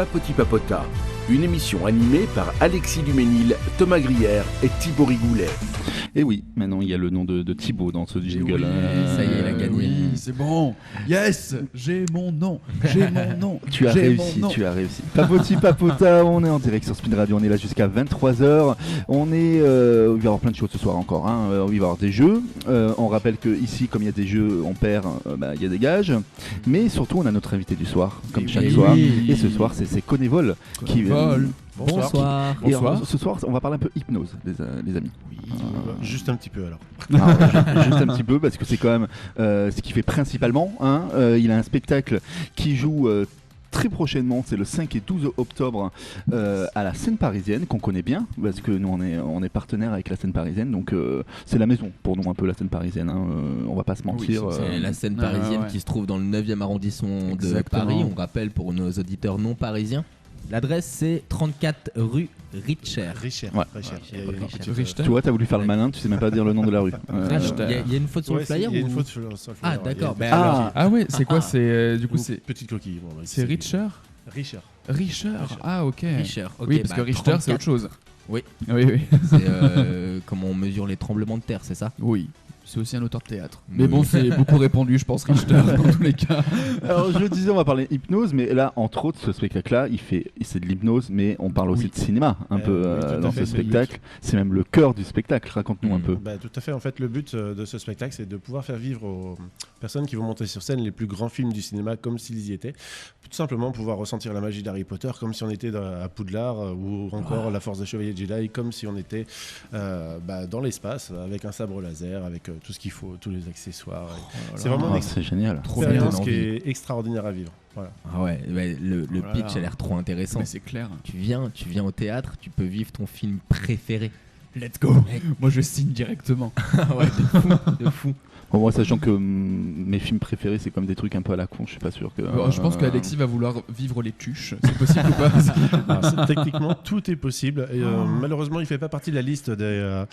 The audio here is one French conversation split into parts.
Papoti Papota, une émission animée par Alexis Duménil, Thomas Grière et Thibaut Rigoulet. Et oui, maintenant il y a le nom de Thibaut dans ce jingle. Oui, ça y est, il a gagné. Oui, c'est bon. Yes, j'ai mon nom. Tu as réussi. Papoti Papota, on est en direct sur Speed Radio, on est là jusqu'à 23h. On va y avoir plein de choses ce soir encore. On va y avoir des jeux. On rappelle que ici, comme il y a des jeux, on perd, il y a des gages. Mais surtout, on a notre invité du soir, comme chaque soir. Et ce soir, c'est Conévol qui. Bonsoir. Et alors, ce soir, on va parler un peu hypnose, les amis. Juste un petit peu alors. Juste un petit peu, parce que c'est quand même ce qu'il fait principalement. Il a un spectacle qui joue très prochainement, c'est le 5 et 12 octobre à la Scène Parisienne, qu'on connaît bien, parce que nous on est partenaire avec la Scène Parisienne, donc c'est la maison pour nous un peu, la Scène Parisienne, on va pas se mentir. C'est la Scène Parisienne qui se trouve dans le 9e arrondissement de Paris. On rappelle pour nos auditeurs non parisiens. L'adresse c'est 34 rue Richter. Tu vois, t'as voulu faire le malin, tu sais même pas dire le nom de la rue. Il y a une faute sur le flyer. Il y a une faute sur le flyer. Ah d'accord. Ah ouais, c'est quoi? C'est du coup c'est petite coquille. c'est Richter. Ah ok. Richter. Oui, parce que Richter 34. c'est autre chose. Oui. C'est comment on mesure les tremblements de terre, c'est ça? oui. C'est aussi un auteur de théâtre. Mais bon, c'est beaucoup répandu, je pense, Richter, dans tous les cas. Alors, je le disais, on va parler hypnose, mais là, entre autres, ce spectacle-là, c'est de l'hypnose, mais on parle aussi de cinéma, un peu dans ce spectacle. C'est même le cœur du spectacle, raconte-nous un peu. Tout à fait, en fait, le but de ce spectacle, c'est de pouvoir faire vivre aux personnes qui vont monter sur scène les plus grands films du cinéma comme s'ils y étaient. Tout simplement pouvoir ressentir la magie d'Harry Potter comme si on était à Poudlard, ou encore la Force des Chevaliers Jedi comme si on était dans l'espace, avec un sabre laser, avec tout ce qu'il faut, tous les accessoires. C'est vraiment c'est génial. Trop bien, ce qui est extraordinaire à vivre. Voilà. Ah ouais, le pitch a l'air trop intéressant. Mais c'est clair. Tu viens au théâtre, tu peux vivre ton film préféré. Let's go. Moi, je signe directement. Ouais, de fou. Bon, moi, sachant que mes films préférés, c'est comme des trucs un peu à la con, je suis pas sûr que. Je pense qu'Alexis va vouloir vivre les tuches. C'est possible ou pas? Techniquement, tout est possible. Et, malheureusement, il fait pas partie de la liste des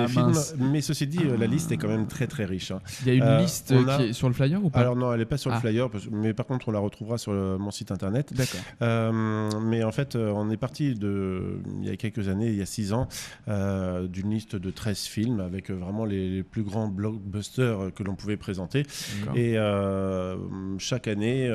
films. Mais ceci dit, la liste est quand même très très riche. Il y a une liste qui est sur le flyer ou pas? Alors non, elle est pas sur le flyer, mais par contre, on la retrouvera sur mon site internet. D'accord. Mais en fait, on est parti il y a quelques années, il y a 6 ans, d'une liste de 13 films avec vraiment les plus grands blockbusters que l'on pouvait présenter. Et chaque année,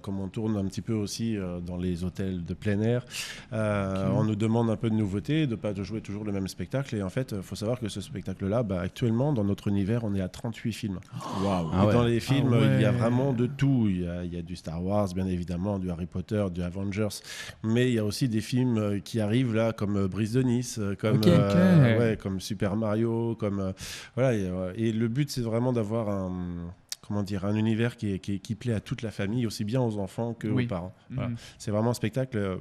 comme on tourne un petit peu aussi dans les hôtels de plein air, on nous demande un peu de nouveauté, de ne pas jouer toujours le même spectacle. Et en fait, il faut savoir que ce spectacle-là, actuellement, dans notre univers, on est à 38 films. Wow. Dans les films, il y a vraiment de tout. Il y a du Star Wars, bien évidemment, du Harry Potter, du Avengers. Mais il y a aussi des films qui arrivent là, comme Brise de Nice, comme Super Mario, voilà. Et le but, c'est vraiment d'avoir un univers qui plaît à toute la famille, aussi bien aux enfants qu'aux parents. Voilà. C'est vraiment un spectacle,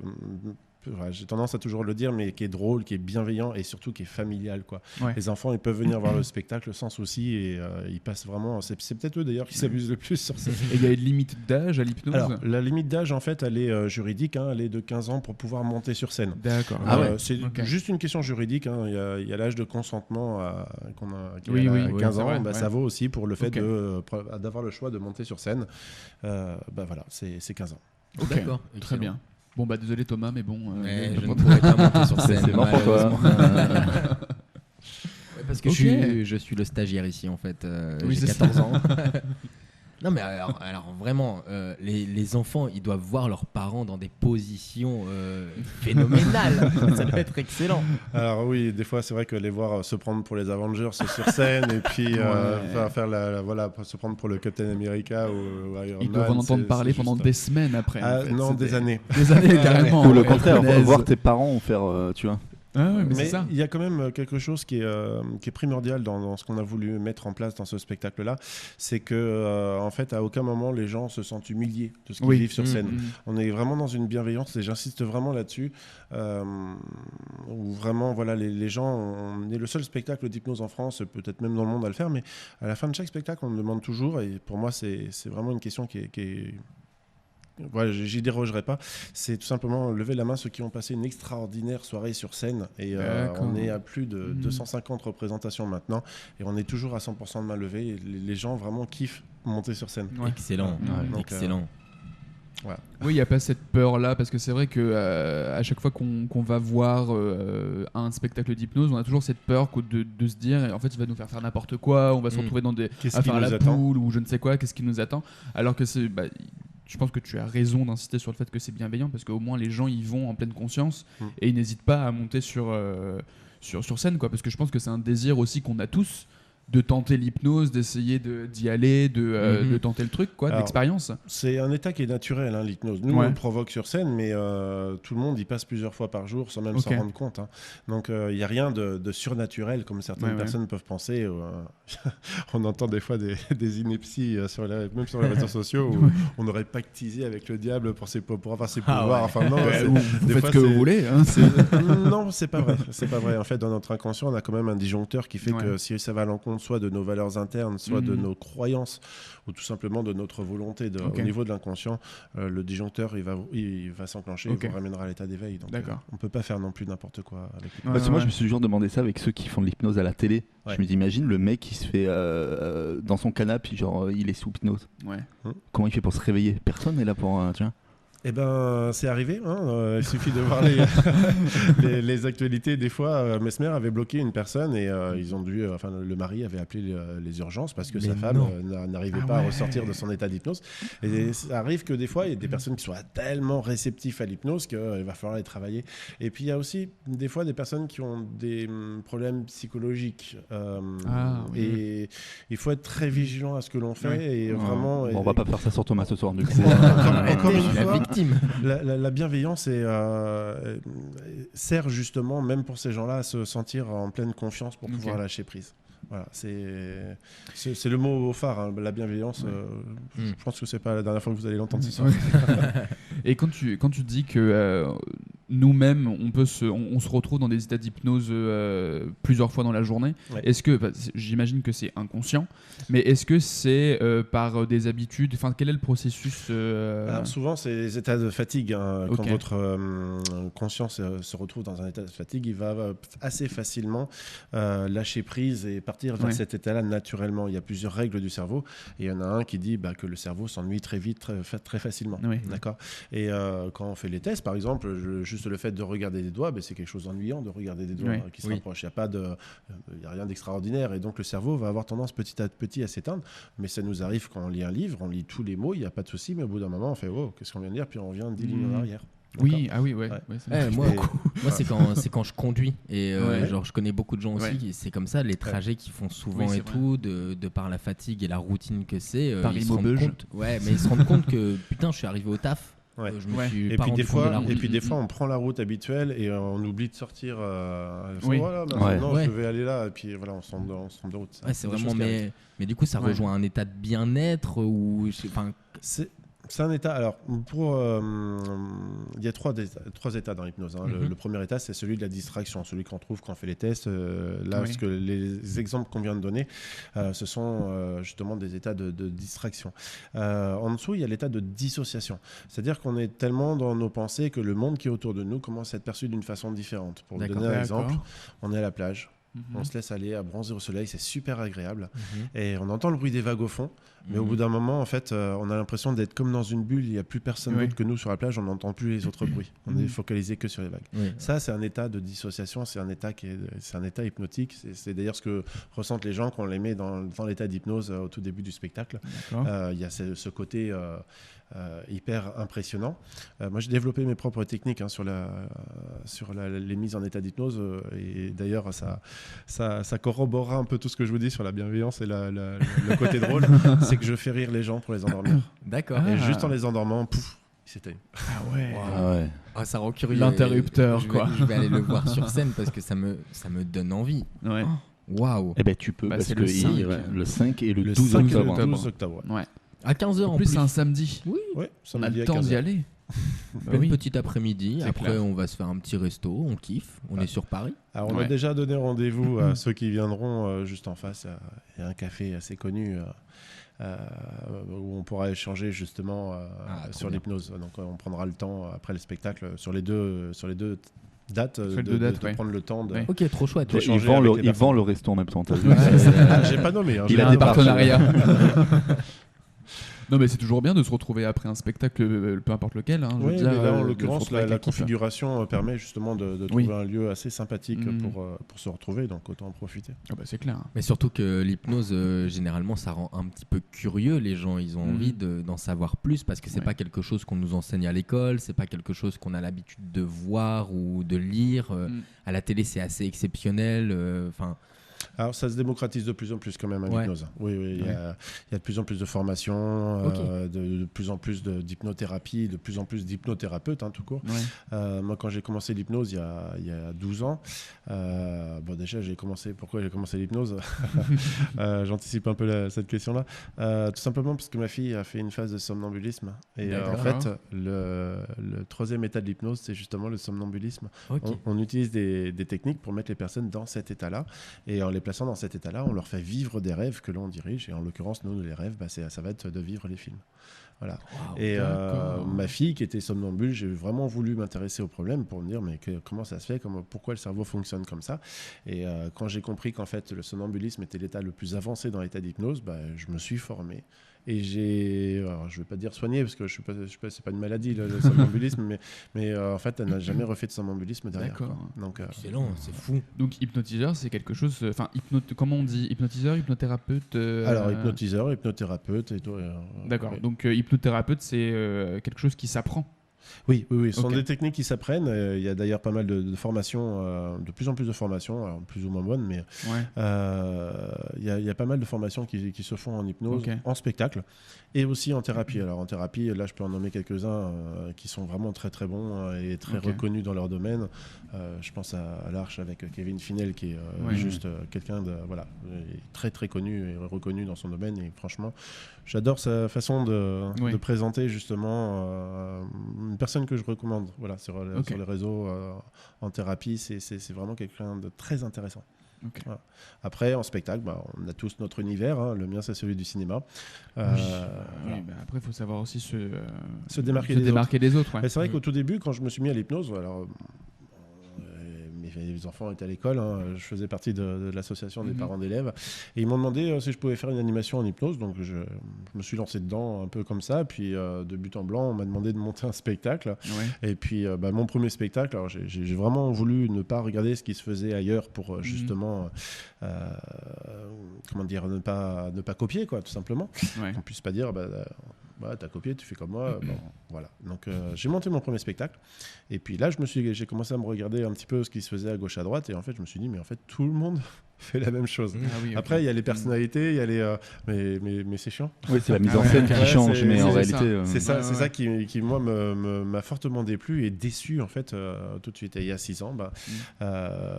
j'ai tendance à toujours le dire, mais qui est drôle, qui est bienveillant et surtout qui est familial, quoi. Ouais. Les enfants, ils peuvent venir voir le spectacle sans souci et ils passent vraiment. C'est peut-être eux d'ailleurs qui s'amusent le plus sur ça. Et il y a une limite d'âge à l'hypnose? Alors, la limite d'âge, en fait, elle est juridique. Elle est de 15 ans pour pouvoir monter sur scène. D'accord. C'est juste une question juridique. Il y a l'âge de consentement à 15 ans. Ça vaut aussi pour le fait d'avoir le choix de monter sur scène. Voilà, c'est 15 ans. D'accord. Très bien. Bon désolé Thomas, mais bon. Je ne pourrais pas monter sur scène. C'est mort pour toi. Parce que je suis le stagiaire ici en fait. J'ai 14 ans. Non mais alors vraiment, les enfants, ils doivent voir leurs parents dans des positions phénoménales. Ça doit être excellent. Alors oui, des fois c'est vrai que les voir se prendre pour les Avengers sur scène et puis se prendre pour le Captain America ou Iron Man. Ils doivent en entendre parler pendant des semaines après. Non, des années. Des années carrément. Ou le contraire, voir tes parents faire, tu vois. Mais il y a quand même quelque chose qui est primordial dans ce qu'on a voulu mettre en place dans ce spectacle-là, c'est que en fait, à aucun moment les gens se sentent humiliés de ce qu'ils vivent sur scène. On est vraiment dans une bienveillance et j'insiste vraiment là-dessus, où vraiment les gens, on est le seul spectacle d'hypnose en France, peut-être même dans le monde à le faire, mais à la fin de chaque spectacle, on me demande toujours, et pour moi c'est vraiment une question qui est j'y dérogerai pas. C'est tout simplement lever la main ceux qui ont passé une extraordinaire soirée sur scène. Et on est à plus de 250 représentations maintenant. Et on est toujours à 100% de main levée. Et les gens vraiment kiffent monter sur scène. Excellent. Excellent. Voilà. Oui, il n'y a pas cette peur-là, parce que c'est vrai que à chaque fois qu'on va voir un spectacle d'hypnose, on a toujours cette peur de se dire, en fait, il va nous faire n'importe quoi, on va se retrouver à faire la poule ou je ne sais quoi, qu'est-ce qui nous attend. Alors que je pense que tu as raison d'insister sur le fait que c'est bienveillant, parce qu'au moins les gens y vont en pleine conscience et ils n'hésitent pas à monter sur scène, quoi, parce que je pense que c'est un désir aussi qu'on a tous, de tenter l'hypnose, d'essayer d'y aller, de tenter le truc, quoi, de l'expérience. C'est un état qui est naturel, hein, l'hypnose. Nous, on le provoque sur scène, mais tout le monde y passe plusieurs fois par jour sans même s'en rendre compte. Hein. Donc, il n'y a rien de surnaturel, comme certaines personnes peuvent penser. On entend des fois des inepties, même sur les réseaux sociaux, où on aurait pactisé avec le diable pour avoir ses pouvoirs. Enfin, non, vous faites ce que vous voulez. Hein, non, c'est pas vrai. C'est pas vrai. En fait, dans notre inconscient, on a quand même un disjoncteur qui fait que si ça va à l'encontre soit de nos valeurs internes, soit de nos croyances, ou tout simplement de notre volonté. Au niveau de l'inconscient, le disjoncteur, il va s'enclencher, il vous ramènera à l'état d'éveil. Donc, on ne peut pas faire non plus n'importe quoi avec l'hypnose. Parce que moi, je me suis toujours demandé ça avec ceux qui font de l'hypnose à la télé. Je me dis, imagine le mec qui se fait dans son canapé, genre il est sous hypnose. Comment il fait pour se réveiller? Personne n'est là pour... tu vois. Eh ben, c'est arrivé. Il suffit de voir les actualités. Des fois, Mesmer avait bloqué une personne et ils ont dû. Le mari avait appelé les urgences parce que sa femme n'arrivait pas à ressortir de son état d'hypnose. Et ça arrive que des fois, il y a des personnes qui sont tellement réceptives à l'hypnose qu'il va falloir les travailler. Et puis, il y a aussi des fois des personnes qui ont des problèmes psychologiques. Et il faut être très vigilant à ce que l'on fait. Et vraiment. On va pas faire ça sur Thomas ce soir. Du coup. Encore une fois. La bienveillance sert justement, même pour ces gens-là, à se sentir en pleine confiance pour pouvoir lâcher prise. Voilà, c'est le mot phare, hein, la bienveillance. Je pense que c'est pas la dernière fois que vous allez l'entendre ce soir. Et quand tu dis que nous-mêmes, on se retrouve dans des états d'hypnose plusieurs fois dans la journée, est-ce que, j'imagine que c'est inconscient, mais est-ce que c'est par des habitudes, enfin, quel est le processus Alors souvent, c'est les états de fatigue. Hein. Quand votre conscience se retrouve dans un état de fatigue, il va assez facilement lâcher prise et partir vers cet état-là naturellement. Il y a plusieurs règles du cerveau et il y en a un qui dit que le cerveau s'ennuie très vite, très facilement. D'accord. Et quand on fait les tests, par exemple, juste le fait de regarder des doigts, c'est quelque chose d'ennuyant de regarder des doigts qui se rapprochent. Il n'y a rien d'extraordinaire et donc le cerveau va avoir tendance petit à petit à s'éteindre. Mais ça nous arrive quand on lit un livre, on lit tous les mots, il n'y a pas de souci, mais au bout d'un moment, on fait qu'est-ce qu'on vient de lire, puis on revient 10 lignes en arrière. Oui, moi c'est quand je conduis et genre je connais beaucoup de gens aussi, c'est comme ça les trajets qu'ils font souvent tout de par la fatigue et la routine que c'est, ils se rendent compte. Mais ils se rendent compte que putain, je suis arrivé au taf. Et puis des fois on prend la route habituelle et on oublie de sortir. Je vais aller là et puis voilà, on se rend de route. C'est vraiment mais du coup ça rejoint un état de bien-être ou c'est un état. Alors, il y a trois états dans l'hypnose. Hein. Le premier état, c'est celui de la distraction, celui qu'on trouve quand on fait les tests. Parce que les exemples qu'on vient de donner, ce sont justement des états de distraction. En dessous, il y a l'état de dissociation. C'est-à-dire qu'on est tellement dans nos pensées que le monde qui est autour de nous commence à être perçu d'une façon différente. Pour vous donner un exemple, on est à la plage. On se laisse aller à bronzer au soleil, c'est super agréable. Et on entend le bruit des vagues au fond. Mais au bout d'un moment, en fait, on a l'impression d'être comme dans une bulle. Il n'y a plus personne d'autre que nous sur la plage. On n'entend plus les autres bruits. On est focalisé que sur les vagues. Ça, c'est un état de dissociation. C'est un état hypnotique. C'est d'ailleurs ce que ressentent les gens quand on les met dans l'état d'hypnose au tout début du spectacle. Il y a ce côté hyper impressionnant. Moi, j'ai développé mes propres techniques sur les mises en état d'hypnose. Et d'ailleurs, ça corroborera un peu tout ce que je vous dis sur la bienveillance et le côté drôle. C'est que je fais rire les gens pour les endormir. D'accord. Et juste en les endormant, pouf, ils s'éteignent. Ça rend curieux. L'interrupteur, quoi. Je vais aller le voir sur scène parce que ça me donne envie. Waouh. Eh ben tu peux parce que le 5 et le 12 octobre. À 15h en plus. C'est un samedi. Oui. On a le temps d'y aller. Une petite après-midi. Après, on va se faire un petit resto. On kiffe. On est sur Paris. Alors, on a déjà donné rendez-vous à ceux qui viendront juste en face. Il y a un café assez connu où on pourra échanger justement sur l'hypnose. Donc, on prendra le temps après le spectacle sur les deux dates de prendre le temps de. Ok, trop chouette. Il vend le resto en même temps. J'ai pas nommé. Il a des partenariats. Non, mais c'est toujours bien de se retrouver après un spectacle, peu importe lequel. Hein, oui, mais là, en l'occurrence, la configuration permet justement de trouver un lieu assez sympathique pour se retrouver, donc autant en profiter. Ah bah, c'est clair. Mais surtout que l'hypnose, généralement, ça rend un petit peu curieux les gens. Ils ont envie d'en savoir plus parce que c'est pas quelque chose qu'on nous enseigne à l'école, c'est pas quelque chose qu'on a l'habitude de voir ou de lire. À la télé, c'est assez exceptionnel. Alors ça se démocratise de plus en plus quand même à l'hypnose. Oui, il y a de plus en plus de formations, de plus en plus d'hypnothérapie, de plus en plus d'hypnothérapeutes tout court. Moi quand j'ai commencé l'hypnose il y a 12 ans, déjà pourquoi j'ai commencé l'hypnose j'anticipe un peu cette question-là. Tout simplement parce que ma fille a fait une phase de somnambulisme. Et en fait, le troisième état de l'hypnose, c'est justement le somnambulisme. On utilise des techniques pour mettre les personnes dans cet état-là. Et en les plaçant dans cet état-là, on leur fait vivre des rêves que l'on dirige. Et en l'occurrence, nous, les rêves, ça va être de vivre les films. Voilà. Wow, et ma fille, qui était somnambule, j'ai vraiment voulu m'intéresser au problème pour me dire mais comment ça se fait, pourquoi le cerveau fonctionne comme ça. Et quand j'ai compris qu'en fait, le somnambulisme était l'état le plus avancé dans l'état d'hypnose, je me suis formé. Et je ne vais pas dire soigné, parce que c'est pas une maladie, le somnambulisme, mais en fait, elle n'a jamais refait de somnambulisme derrière. D'accord. Donc, excellent, c'est fou. Donc, hypnotiseur, c'est quelque chose. Enfin, comment on dit hypnotiseur, hypnothérapeute Alors, hypnotiseur, hypnothérapeute et tout. D'accord. Ouais. Donc, hypnothérapeute, c'est quelque chose qui s'apprend. Oui. Ce sont des techniques qui s'apprennent. Il y a d'ailleurs pas mal de formations, de plus en plus de formations, alors plus ou moins bonnes, mais il y a pas mal de formations qui se font en hypnose, en spectacle et aussi en thérapie. Alors en thérapie, là je peux en nommer quelques-uns qui sont vraiment très très bons et très reconnus dans leur domaine. Je pense à l'Arche avec Kevin Finel qui est juste quelqu'un de très très connu et reconnu dans son domaine, et franchement j'adore sa façon de présenter justement une personne que je recommande sur les réseaux en thérapie. C'est vraiment quelqu'un de très intéressant. Voilà. Après en spectacle on a tous notre univers, le mien c'est celui du cinéma. Après il faut savoir aussi se démarquer des autres. C'est vrai qu'au tout début quand je me suis mis à l'hypnose, les enfants étaient à l'école, je faisais partie de l'association des parents d'élèves et ils m'ont demandé si je pouvais faire une animation en hypnose, donc je me suis lancé dedans un peu comme ça, puis de but en blanc on m'a demandé de monter un spectacle et puis mon premier spectacle, alors j'ai vraiment voulu ne pas regarder ce qui se faisait ailleurs pour justement ne pas copier tout simplement, qu'on puisse pas dire t'as copié, tu fais comme moi. Voilà. Donc j'ai monté mon premier spectacle et puis là j'ai commencé à me regarder un petit peu ce qui se faisait à gauche à droite et en fait je me suis dit mais en fait tout le monde fait la même chose. Après il y a les personnalités, il y a les mais c'est chiant. Oui, c'est la mise en scène qui change, mais en réalité c'est ça qui moi m'a fortement déplu et déçu en fait tout de suite. Et il y a 6 ans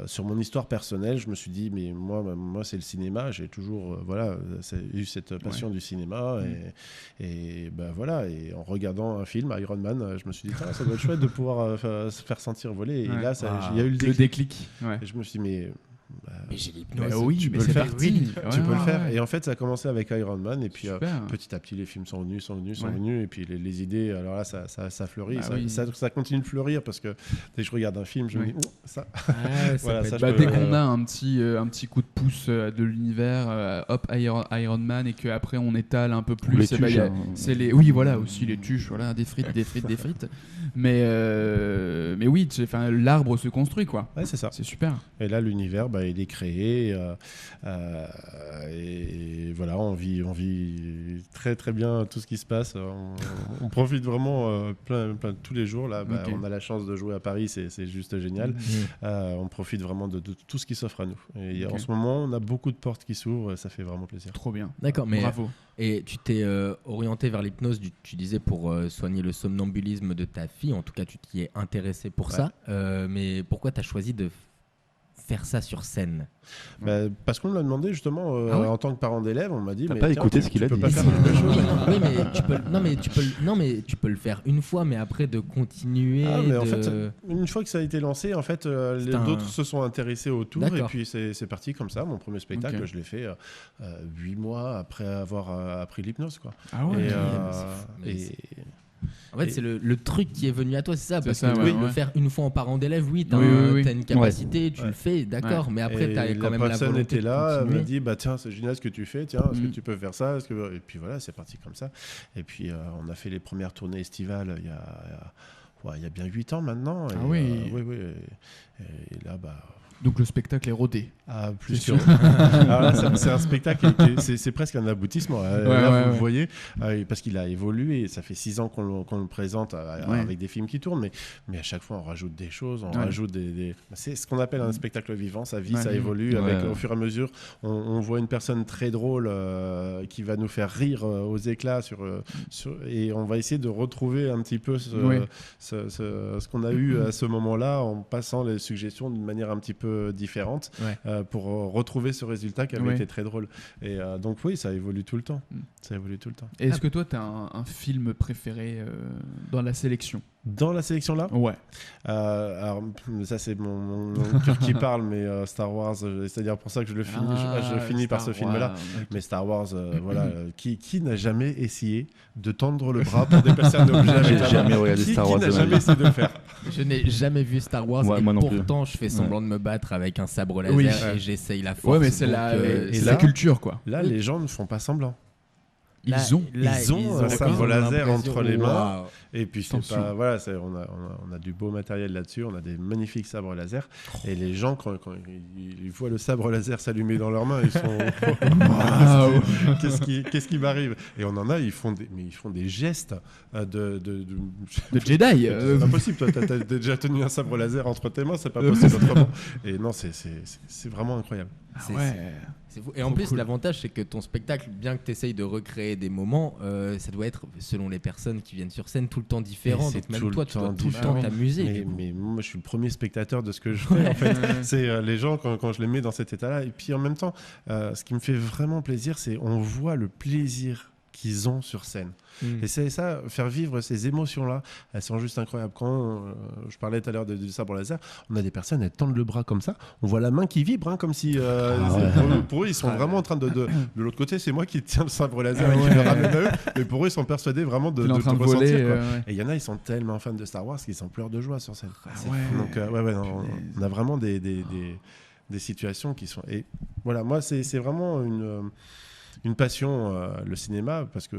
sur mon histoire personnelle, je me suis dit mais moi c'est le cinéma, j'ai toujours eu cette passion du cinéma et et en regardant un film Iron Man, je me suis dit ça doit être chouette de pouvoir se faire sentir voler, et là il y a eu le déclic. Et je me suis dit mais j'ai l'hypnose. Tu peux le faire. Tu peux le faire. Et en fait, ça a commencé avec Iron Man. Et puis petit à petit, les films sont venus. Et puis les idées, alors là, ça fleurit. Ça continue de fleurir parce que dès que je regarde un film, je me dis ça. Dès qu'on a un petit coup de pouce de l'univers, Iron Man, et qu'après on étale un peu plus. C'est aussi les tuches, des frites. Mais oui, l'arbre se construit, quoi. Ouais, c'est ça. C'est super. Et là, l'univers, il est créé et voilà, on vit très très bien tout ce qui se passe. On profite vraiment plein tous les jours là. On a la chance de jouer à Paris, c'est juste génial. On profite vraiment de tout ce qui s'offre à nous. Et en ce moment, on a beaucoup de portes qui s'ouvrent, ça fait vraiment plaisir. Trop bien. D'accord, mais bravo. Et tu t'es orienté vers l'hypnose, tu disais, pour soigner le somnambulisme de ta fille. En tout cas, tu t'y es intéressé pour ça. Mais pourquoi tu as choisi de faire ça sur scène? Parce qu'on me l'a demandé justement en tant que parent d'élève, on m'a dit pas écouté ce qu'il a dit. Tu peux le faire une fois, mais après de continuer. En fait, une fois que ça a été lancé, en fait, d'autres se sont intéressés autour. D'accord. Et puis c'est parti comme ça. Mon premier spectacle, je l'ai fait 8 mois après avoir appris l'hypnose, quoi. Ah ouais. En fait, c'est le truc qui est venu à toi, c'est ça. Parce que le faire une fois en parent d'élève, t'as une capacité, tu le fais, d'accord. Mais après, t'as quand même la volonté. La personne était là, elle m'a dit tiens, c'est génial ce que tu fais, tiens, est-ce que tu peux faire ça, et puis voilà, c'est parti comme ça. Et puis on a fait les premières tournées estivales il y a bien 8 ans maintenant. Oui. Et là, donc le spectacle est rodé. Ah, plus sûr. Alors là, c'est un spectacle, c'est presque un aboutissement. Vous voyez, parce qu'il a évolué. Ça fait 6 ans qu'on le présente avec des films qui tournent, mais à chaque fois on rajoute des choses, on rajoute des. C'est ce qu'on appelle un spectacle vivant. Ça vit, ça évolue. Au fur et à mesure, on voit une personne très drôle qui va nous faire rire aux éclats et on va essayer de retrouver un petit peu ce qu'on a eu à ce moment-là en passant les suggestions d'une manière un petit peu différente pour retrouver ce résultat qui avait été très drôle. Et donc oui, ça évolue tout le temps. Et est-ce que toi, tu as un film préféré dans la sélection ? Dans la sélection là ? Ouais. Alors ça c'est mon cœur qui parle, mais Star Wars, c'est-à-dire pour ça que je le finis. Je finis par ce film-là. Mais Star Wars, qui n'a jamais essayé de tendre le bras pour dépasser un objet ? J'ai jamais regardé Star Wars. Qui n'a jamais essayé de le faire ? Je n'ai jamais vu Star Wars et pourtant je fais semblant de me battre avec un sabre laser et j'essaye la force. Ouais, mais c'est la culture quoi. Là, les gens ne font pas semblant. Ils ont un sabre laser entre les mains. Et puis on a du beau matériel là-dessus, on a des magnifiques sabres laser. Et les gens, quand ils voient le sabre laser s'allumer dans leurs mains, ils sont qu'est-ce qui m'arrive ? Et on en a, ils font des gestes de Jedi. C'est pas possible. Toi, t'as déjà tenu un sabre laser entre tes mains, c'est pas possible autrement. Et non, c'est vraiment incroyable. C'est fou. Et en plus, l'avantage, c'est que ton spectacle, bien que tu essayes de recréer des moments, ça doit être, selon les personnes qui viennent sur scène, tout le temps différent. Donc même toi, tu dois tout le temps t'amuser. Mais moi, je suis le premier spectateur de ce que je fais. En fait, c'est les gens, quand je les mets dans cet état-là. Et puis en même temps, ce qui me fait vraiment plaisir, c'est on voit le plaisir qu'ils ont sur scène. Et c'est ça, faire vivre ces émotions-là, elles sont juste incroyables. Quand je parlais tout à l'heure du sabre laser, on a des personnes, elles tendent le bras comme ça, on voit la main qui vibre, comme si pour eux, ils sont vraiment en train de l'autre côté, c'est moi qui tiens le sabre laser et qui le ramène à eux, mais pour eux, ils sont persuadés vraiment de ressentir. Et il y en a, ils sont tellement fans de Star Wars qu'ils en pleurent de joie sur scène. Donc on a vraiment des situations qui sont... Et voilà, moi, c'est vraiment une passion, le cinéma, parce que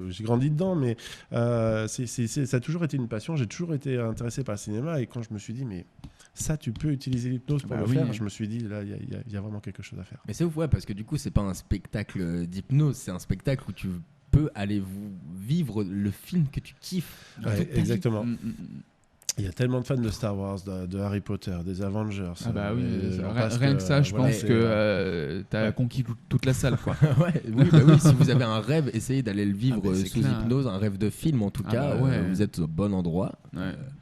j'ai grandi dedans, mais ça a toujours été une passion. J'ai toujours été intéressé par le cinéma, et quand je me suis dit, mais ça, tu peux utiliser l'hypnose pour le faire, je me suis dit, là, il y a vraiment quelque chose à faire. Mais c'est ouf, parce que du coup, c'est pas un spectacle d'hypnose, c'est un spectacle où tu peux aller vivre le film que tu kiffes. Exactement. Il y a tellement de fans de Star Wars, de Harry Potter, des Avengers. Rien que ça, je pense que tu as conquis toute la salle. Quoi. Oui, si vous avez un rêve, essayez d'aller le vivre sous hypnose, un rêve de film en tout cas. Vous êtes au bon endroit.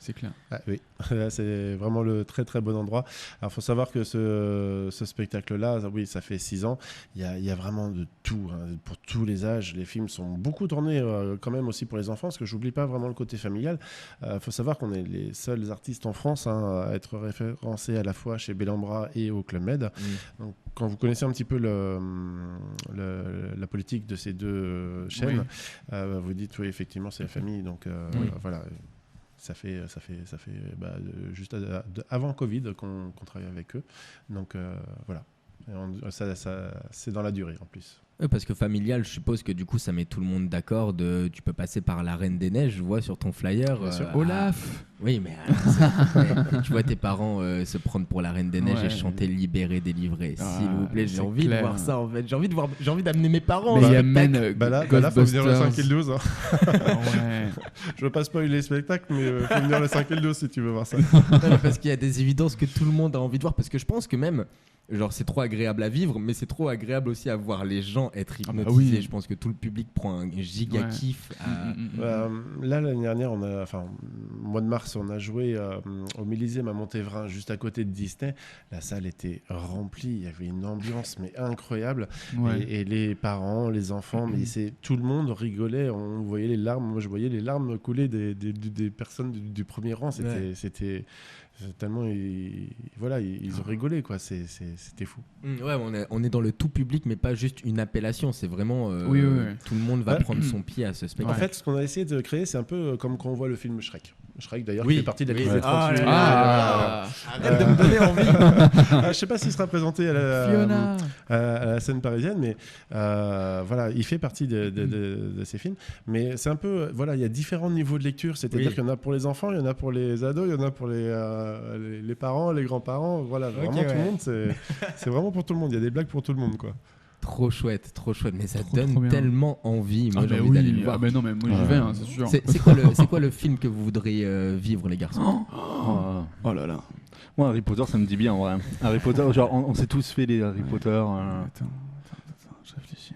C'est clair. Oui, là, c'est vraiment le très très bon endroit. Alors, il faut savoir que ce spectacle-là, oui, ça fait 6 ans. Il y a vraiment de tout, pour tous les âges. Les films sont beaucoup tournés quand même aussi pour les enfants, parce que j'oublie pas vraiment le côté familial. Il faut savoir qu'on est les seuls artistes en France à être référencés à la fois chez Bellambra et au Club Med. Donc, quand vous connaissez un petit peu la politique de ces deux chaînes, vous dites oui, effectivement, c'est la famille. Donc voilà. Ça fait juste avant Covid qu'on travaille avec eux. Donc voilà. Ça, c'est dans la durée en plus. Parce que familial, je suppose que du coup, ça met tout le monde d'accord. Tu peux passer par la Reine des Neiges, je vois sur ton flyer. Olaf. Oui, mais tu vois tes parents se prendre pour la Reine des Neiges et chanter Libéré, délivré. S'il vous plaît, j'ai envie de voir ça en fait. J'ai envie d'amener mes parents. Mais il y a même là, faut venir le 5 et le 12. Je veux pas spoiler les spectacles, mais faut venir le 5 et le 12 si tu veux voir ça. Parce qu'il y a des évidences que tout le monde a envie de voir. Parce que je pense que même... Genre c'est trop agréable à vivre, mais c'est trop agréable aussi à voir les gens être hypnotisés. Je pense que tout le public prend un giga kiff. Là l'année dernière, au mois de mars, on a joué au Millésime à Montévrain, juste à côté de Disney. La salle était remplie, il y avait une ambiance mais incroyable. Et les parents, les enfants, mais tout le monde rigolait. On voyait les larmes. Moi, je voyais les larmes couler des personnes du premier rang. C'était tellement ils ont rigolé, quoi. C'était fou. Ouais, on est dans le tout public, mais pas juste une appellation. C'est vraiment tout le monde va prendre son pied à ce spectacle. En fait, ce qu'on a essayé de créer, c'est un peu comme quand on voit le film Shrek. Shrek, d'ailleurs, qui fait partie de la liste des 30 arrête de me donner envie. Je sais pas s'il sera présenté à la scène parisienne, mais voilà, il fait partie de ces films. Mais c'est un peu, voilà, il y a différents niveaux de lecture. C'est-à-dire qu'il y en a pour les enfants, il y en a pour les ados, il y en a pour les parents, les grands-parents. Voilà, vraiment tout le monde. C'est vraiment pour tout le monde. Il y a des blagues pour tout le monde, quoi. Trop chouette, mais ça donne tellement envie. Moi, j'ai envie d'aller le voir. Mais non, mais moi j'y vais, c'est sûr. C'est quoi le film que vous voudriez vivre, les garçons? Oh là là. Moi, Harry Potter, ça me dit bien, en vrai. Harry Potter, genre, on s'est tous fait les Harry Potter. Attends, je réfléchis.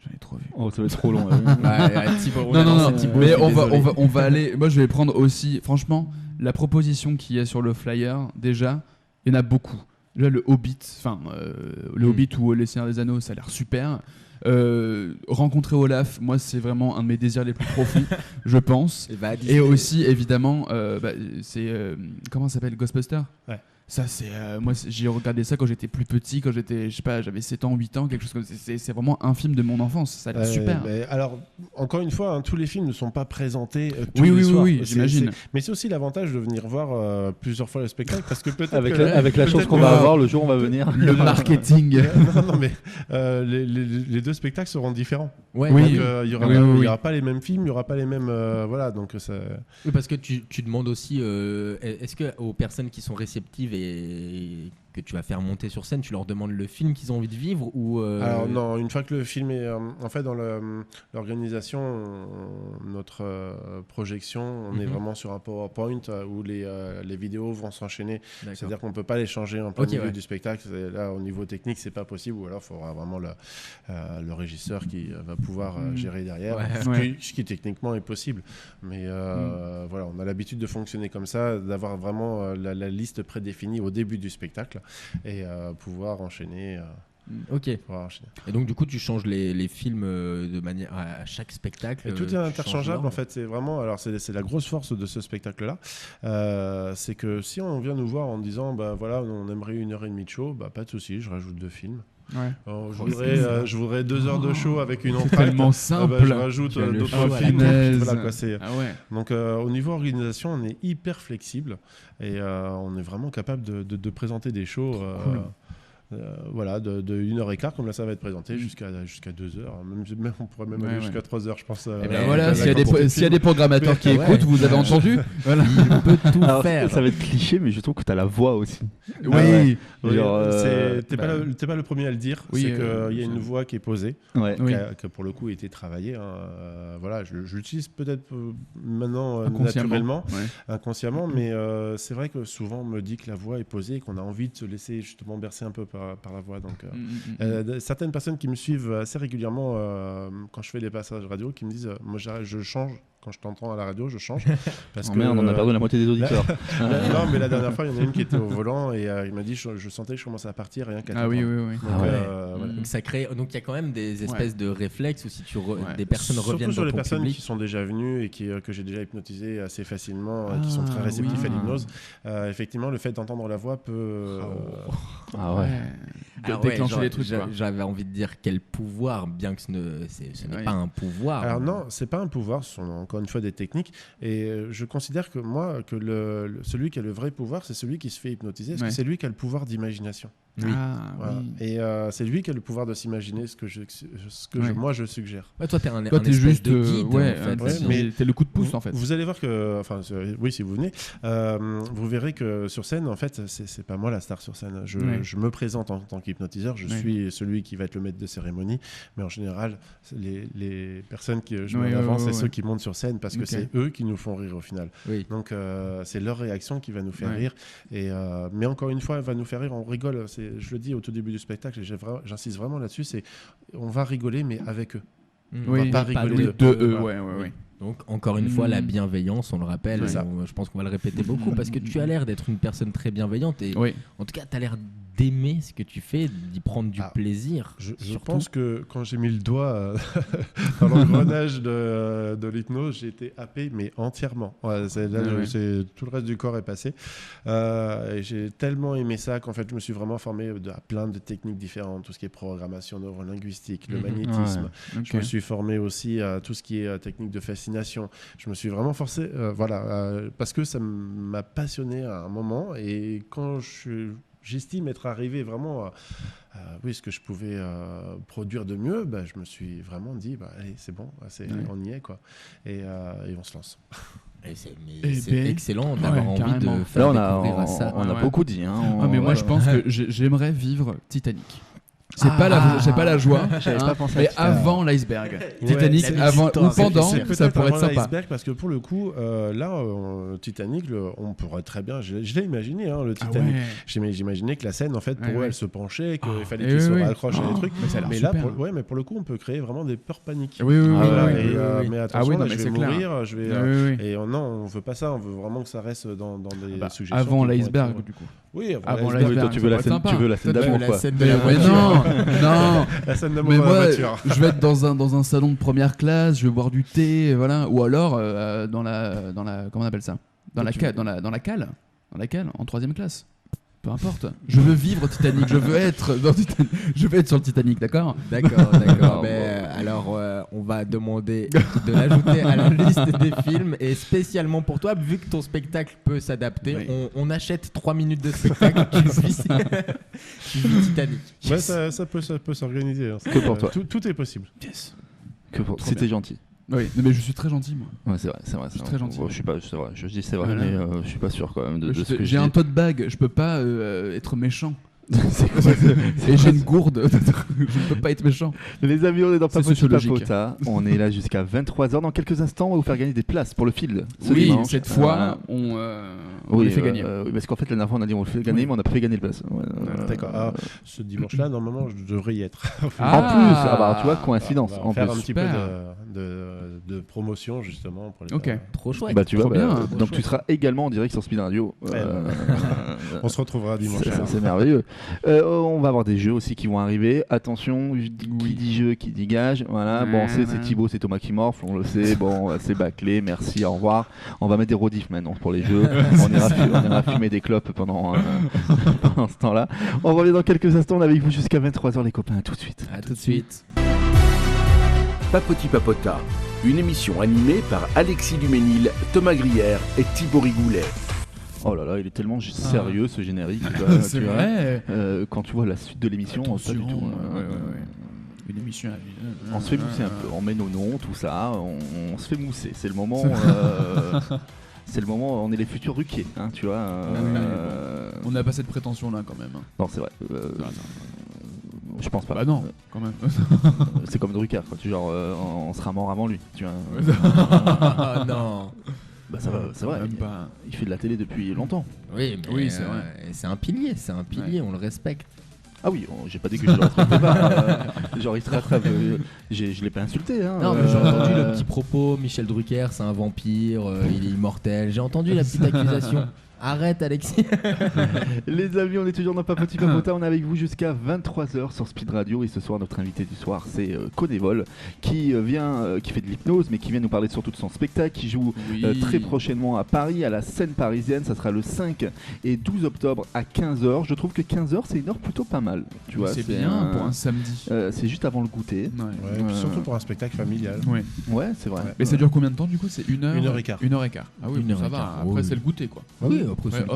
J'en ai trop vu. Oh, ça va être trop long. Non. Mais on va aller. Moi, je vais prendre aussi. Franchement, la proposition qu'il y a sur le flyer, déjà, il y en a beaucoup. Déjà, le Hobbit, Hobbit ou Les Seigneurs des Anneaux, ça a l'air super. Rencontrer Olaf, moi, c'est vraiment un de mes désirs les plus profonds, je pense. Et aussi, évidemment, comment ça s'appelle, Ghostbusters ? Ouais. Ça, c'est moi, j'ai regardé ça quand j'étais plus petit, quand j'étais, je sais pas, j'avais 7 ans, 8 ans, quelque chose comme ça. C'est vraiment un film de mon enfance, ça a l'air super. Alors, encore une fois, tous les films ne sont pas présentés tous les soirs. Oui, j'imagine. Mais c'est aussi l'avantage de venir voir plusieurs fois le spectacle, parce que peut-être avec la chance qu'on va avoir le jour où on va venir. Le marketing. Non, mais les deux spectacles seront différents. Ouais. Donc, il y aura pas les mêmes films, il y aura pas les mêmes voilà, donc ça. Oui, parce que tu demandes aussi est-ce que aux personnes qui sont réceptives et que tu vas faire monter sur scène, tu leur demandes le film qu'ils ont envie de vivre ou Alors non, une fois que le film est en fait dans l'organisation, notre projection, on est vraiment sur un PowerPoint où les vidéos vont s'enchaîner. D'accord. C'est-à-dire qu'on peut pas les changer en plein milieu du spectacle. Là, au niveau technique, c'est pas possible. Ou alors, il faudra vraiment le régisseur qui va pouvoir gérer derrière, ce qui techniquement est possible. Mais voilà, on a l'habitude de fonctionner comme ça, d'avoir vraiment la liste prédéfinie au début du spectacle. Et pouvoir enchaîner. Ok. Et donc du coup tu changes les films de manière à chaque spectacle. Et tout est interchangeable en fait. C'est vraiment, alors c'est la grosse force de ce spectacle-là, c'est que si on vient nous voir en disant bah voilà on aimerait 1h30 de show, bah pas de souci, je rajoute 2 films. Ouais. Je voudrais 2 heures de show avec une entracte. C'est tellement simple. Je rajoute d'autres films. Voilà, quoi, donc au niveau organisation, on est hyper flexible et on est vraiment capable de présenter des shows. Cool. Voilà, de 1h15 comme là ça va être présenté jusqu'à 2h, même on pourrait même aller jusqu'à 3h je pense. Voilà, s'il y a des programmateurs qui écoutent, vous avez entendu, voilà. Il peut tout faire. Ça va être cliché, mais je trouve que tu as la voix aussi. Oui, t'es pas le premier à le dire, c'est qu'il y a une voix qui est posée, qui pour le coup a été travaillée. Voilà, je l'utilise peut-être maintenant naturellement, inconsciemment, mais c'est vrai que souvent on me dit que la voix est posée et qu'on a envie de se laisser justement bercer un peu par la voix. Donc, certaines personnes qui me suivent assez régulièrement quand je fais les passages radio qui me disent moi je change quand je t'entends à la radio, je change parce que merde, on a perdu la moitié des auditeurs. Non, mais la dernière fois, il y en a une qui était au volant et il m'a dit je sentais que je commençais à partir rien qu'à oui. Donc, voilà. Donc ça crée, donc il y a quand même des espèces de réflexes où si des personnes reviennent surtout sur dans les ton personnes public. qui sont déjà venues et que j'ai déjà hypénotisées assez facilement, qui sont très réceptifs à l'hypnose. Effectivement, le fait d'entendre la voix peut déclencher des trucs. J'avais envie de dire quel pouvoir, bien que ce n'est pas un pouvoir. Alors non, c'est pas un pouvoir, ce sont encore une fois des techniques. Et je considère que moi, que celui qui a le vrai pouvoir, c'est celui qui se fait hypnotiser, parce que c'est lui qui a le pouvoir d'imagination. Oui. Voilà. Et c'est lui qui a le pouvoir de s'imaginer ce que moi je suggère. Ouais, toi, t'es juste de guide, en fait. Mais t'es le coup de pouce en fait. Vous allez voir que, oui, si vous venez, vous verrez que sur scène, en fait, c'est pas moi la star sur scène. Je me présente en tant qu'hypnotiseur. Je suis celui qui va être le maître de cérémonie, mais en général, les personnes que je mets en avant, c'est ceux qui montent sur scène parce que c'est eux qui nous font rire au final. Oui. Donc c'est leur réaction qui va nous faire rire. Et mais encore une fois, elle va nous faire rire. On rigole. Je le dis au tout début du spectacle, et j'insiste vraiment là-dessus, on va rigoler, mais avec eux. On va pas rigoler de eux. Donc encore une fois, la bienveillance, on le rappelle, je pense qu'on va le répéter beaucoup, parce que tu as l'air d'être une personne très bienveillante, et en tout cas, tu as l'air d'aimer ce que tu fais, d'y prendre du plaisir. Je pense que quand j'ai mis le doigt dans l'engrenage de l'hypnose, j'ai été happé, mais entièrement. Tout le reste du corps est passé. Et j'ai tellement aimé ça qu'en fait, je me suis vraiment formé à plein de techniques différentes, tout ce qui est programmation neurolinguistique, le magnétisme. Je me suis formé aussi à tout ce qui est technique de fascination. Je me suis vraiment forcé, parce que ça m'a passionné à un moment. Et quand j'estime être arrivé vraiment à ce que je pouvais produire de mieux, je me suis vraiment dit, allez, c'est bon, on y est, quoi. Et on se lance. C'est excellent d'avoir envie de faire découvrir ça. On a beaucoup dit. Mais moi, je pense que j'aimerais vivre Titanic. C'est pas la joie, mais avant l'iceberg. Titanic, avant ou pendant, ça pourrait être sympa. Parce que pour le coup, Titanic, on pourrait très bien. Je l'ai imaginé, le Titanic. J'imaginais que la scène, en fait, pour eux, elle se penchait, qu'il fallait qu'ils se raccrochent à des trucs. Mais là, pour le coup, on peut créer vraiment des peurs paniques. Mais attention, là, je vais mourir. Et non, on veut pas ça. On veut vraiment que ça reste dans des suggestions. Avant l'iceberg, du coup. Oui, avant l'iceberg. Tu veux la scène d'amour, quoi. Non, la scène d'amour mais dans moi, la voiture. Je vais être dans un salon de première classe, je vais boire du thé, voilà, ou alors dans la comment on appelle ça, dans la cale, en 3e classe. Peu importe. Je veux vivre Titanic. Je veux être sur le Titanic, d'accord ? D'accord. Alors, on va demander de l'ajouter à la liste des films. Et spécialement pour toi, vu que ton spectacle peut s'adapter, on achète 3 minutes de spectacle. Tu vis Titanic. Ouais, ça peut s'organiser. Que pour toi. Tout est possible. Yes. Que pour toi. C'était gentil. Oui, mais je suis très gentil, moi. Ouais, c'est vrai. Je suis très gentil. Je suis pas, c'est vrai. Je dis c'est vrai, mais je suis pas sûr quand même de ce que je dis. J'ai un tote bag, je peux pas être méchant. Et j'ai une gourde, je ne peux pas être méchant. Les amis, on est dans Papoti Papota. On est là jusqu'à 23h. Dans quelques instants, on va vous faire gagner des places pour le field. Dimanche. Cette fois, on les fait gagner. Parce qu'en fait, la dernière fois, on a dit on le fait gagner, mais on n'a pas fait gagner de place. D'accord. Ce dimanche-là, normalement, je devrais y être. En plus, tu vois, coïncidence. On va faire un petit peu de promotion, justement. Pour les trop chouette. Tu vois, donc tu seras également en direct sur Speed Radio. On se retrouvera dimanche. C'est merveilleux. On va avoir des jeux aussi qui vont arriver. Attention, qui dit jeu, qui dit gage. Voilà, bon, c'est Thibaut, c'est Thomas qui morfle, on le sait. Bon, c'est bâclé, merci, au revoir. On va mettre des rediffs maintenant pour les jeux. On ira fumer des clopes pendant ce temps-là. On revient dans quelques instants, on est avec vous jusqu'à 23h les copains, à tout de suite. À tout de suite. Papoti Papota, une émission animée par Alexis Duménil, Thomas Grière et Thibaut Rigoulet. Oh là là, il est tellement sérieux ce générique. C'est vrai. Quand tu vois la suite de l'émission, pas du tout. Une émission. On se fait mousser un peu, on met nos noms, tout ça, on se fait mousser. C'est le moment. C'est le moment, on est les futurs Ruquier, hein, tu vois. On n'a pas cette prétention là quand même. Non, c'est vrai. Je pense pas. Bah non, quand même. C'est comme Drucker, quoi. Genre, on sera mort avant lui, tu vois. Non. Bah ça va, c'est vrai. Il fait de la télé depuis longtemps. Oui, c'est vrai. C'est un pilier, on le respecte. Ah oui, j'ai pas dit que je le rattrapais pas. Genre il se rattrape. Je l'ai pas insulté. Hein, non, mais j'ai entendu le petit propos. Michel Drucker, c'est un vampire, il est immortel. J'ai entendu la petite accusation. Arrête, Alexis. Les amis, on est toujours dans Papoti Papota. On est avec vous jusqu'à 23h sur Speed Radio. Et ce soir, notre invité du soir, c'est Codevol, qui fait de l'hypnose, mais qui vient nous parler surtout de son spectacle, qui joue très prochainement à Paris, à la scène parisienne. Ça sera le 5 et 12 octobre à 15h. Je trouve que 15h, c'est une heure plutôt pas mal. Tu vois, c'est bien pour un samedi. C'est juste avant le goûter. Et puis surtout pour un spectacle familial. Ouais, c'est vrai. Mais ça dure combien de temps du coup ? C'est 1 heure ? 1h15. 1h15. Ah oui, ça va. Après, c'est le goûter quoi.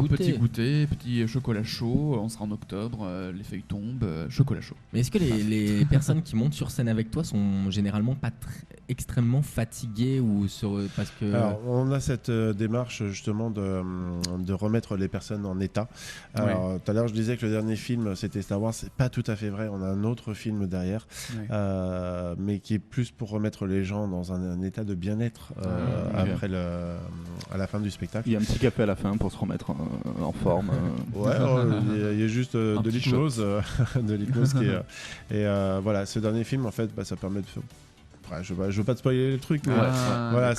Petit goûter, petit chocolat chaud, on sera en octobre, les feuilles tombent, chocolat chaud. Mais est-ce que les personnes qui montent sur scène avec toi sont généralement pas extrêmement fatiguées parce que... Alors, on a cette démarche justement de remettre les personnes en état. Alors, tout à l'heure, je disais que le dernier film, c'était Star Wars. C'est pas tout à fait vrai. On a un autre film derrière, mais qui est plus pour remettre les gens dans un état de bien-être après à la fin du spectacle. Il y a un petit café à la fin pour se remettre en forme. Il y a juste de l'hypnose, qui est. Et voilà, ce dernier film, en fait, ça permet de je veux pas te spoiler le truc, mais voilà,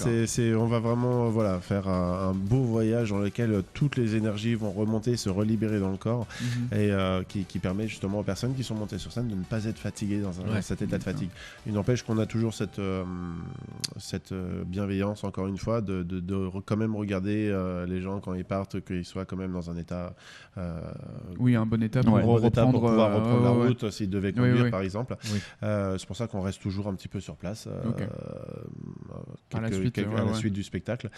on va vraiment faire un beau voyage dans lequel toutes les énergies vont remonter, se relibérer dans le corps, et qui permet justement aux personnes qui sont montées sur scène de ne pas être fatiguées dans cet état de fatigue. Il n'empêche qu'on a toujours cette bienveillance, encore une fois, de quand même regarder les gens quand ils partent, qu'ils soient quand même dans un état un bon état pour pouvoir reprendre la route s'ils devaient conduire par exemple. C'est pour ça qu'on reste toujours un petit peu sur place à la suite du spectacle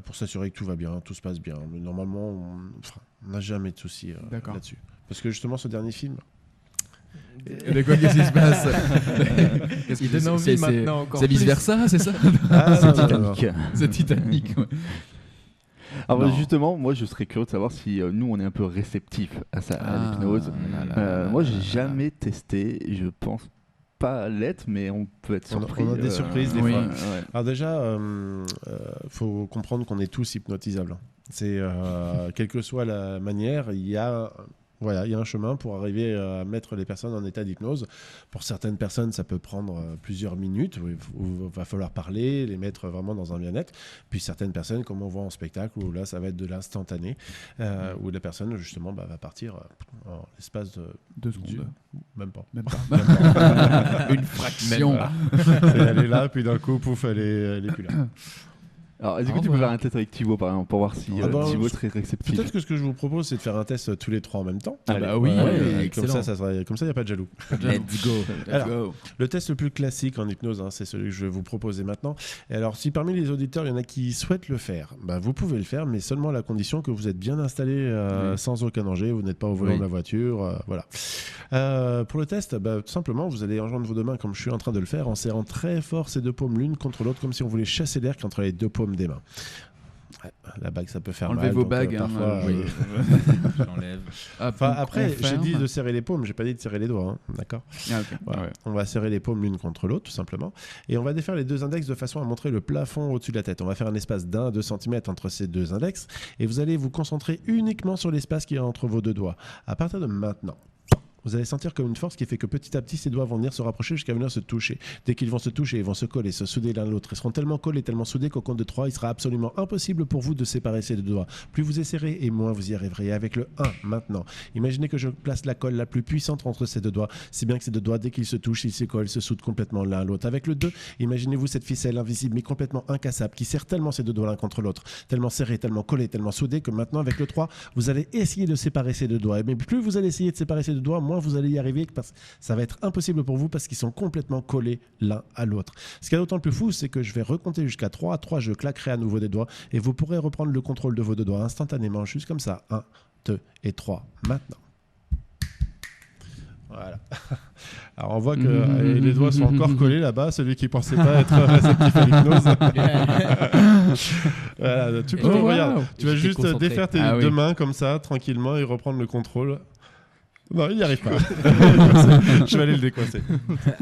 pour s'assurer que tout va bien, tout se passe bien. Mais normalement on n'a jamais de soucis là-dessus, parce que justement ce dernier film, de quoi qu'est-ce qui se passe? Il donne envie maintenant encore. C'est vice versa, c'est ça? C'est Titanic. C'est Titanic. Alors justement, moi je serais curieux de savoir si nous on est un peu réceptifs à l'hypnose. Moi j'ai jamais testé, je pense pas l'être, mais on peut être surpris. On a des surprises des fois. Alors déjà, faut comprendre qu'on est tous hypnotisables. C'est quelle que soit la manière, il y a un chemin pour arriver à mettre les personnes en état d'hypnose. Pour certaines personnes, ça peut prendre plusieurs minutes, où il va falloir parler, les mettre vraiment dans un bien-être. Puis certaines personnes, comme on voit en spectacle, où là, ça va être de l'instantané, où la personne, justement, va partir en l'espace de 2 secondes. Même pas. Une fraction. Elle est là, puis d'un coup, pouf, elle est plus là. Alors, est-ce que tu peux faire un test avec Thibaut, par exemple, pour voir si Thibaut serait réceptif? Peut-être que ce que je vous propose, c'est de faire un test tous les 3 en même temps. Comme ça, il n'y a pas de jaloux. Let's go. Alors, le test le plus classique en hypnose, c'est celui que je vais vous proposer maintenant. Et alors, si parmi les auditeurs, il y en a qui souhaitent le faire, vous pouvez le faire, mais seulement à la condition que vous êtes bien installé sans aucun danger, vous n'êtes pas au volant de la voiture. Voilà. Pour le test, tout simplement, vous allez enjoindre vos deux mains, comme je suis en train de le faire, en serrant très fort ces deux paumes l'une contre l'autre, comme si on voulait chasser l'air entre les deux paumes des mains. La bague, ça peut faire mal. Enlevez vos bagues. Parfois, j'enlève. Après, j'ai dit de serrer les paumes, j'ai pas dit de serrer les doigts. D'accord. On va serrer les paumes l'une contre l'autre, tout simplement. Et on va défaire les deux index de façon à montrer le plafond au-dessus de la tête. On va faire un espace d'1 à 2 cm entre ces deux index. Et vous allez vous concentrer uniquement sur l'espace qui est entre vos deux doigts. À partir de maintenant, vous allez sentir comme une force qui fait que petit à petit, ces doigts vont venir se rapprocher jusqu'à venir se toucher. Dès qu'ils vont se toucher, ils vont se coller, se souder l'un l'autre. Ils seront tellement collés, tellement soudés qu'au compte de 3, il sera absolument impossible pour vous de séparer ces deux doigts. Plus vous essaierez et moins vous y arriverez. Avec le 1, maintenant, imaginez que je place la colle la plus puissante entre ces deux doigts, si bien que ces deux doigts, dès qu'ils se touchent, ils se collent, se soudent complètement l'un à l'autre. Avec le 2, imaginez-vous cette ficelle invisible mais complètement incassable qui serre tellement ces deux doigts l'un contre l'autre, tellement serrés, tellement collés, tellement soudés que maintenant, avec le 3, vous allez essayer de séparer ces deux doigts. Mais plus vous allez essayer de séparer ces deux doigts, moins vous allez y arriver. Parce que ça va être impossible pour vous parce qu'ils sont complètement collés l'un à l'autre. Ce qui est d'autant le plus fou, c'est que je vais recompter jusqu'à 3. À 3, je claquerai à nouveau des doigts et vous pourrez reprendre le contrôle de vos deux doigts instantanément, juste comme ça. 1, 2 et 3. Maintenant. Voilà. Alors on voit que les doigts sont encore collés là-bas, celui qui pensait pas être réceptif à l'hypnose. Voilà, tu peux regarde, tu vas juste défaire tes deux mains comme ça, tranquillement, et reprendre le contrôle. Non, il n'y arrive pas. Je vais aller le décoincer.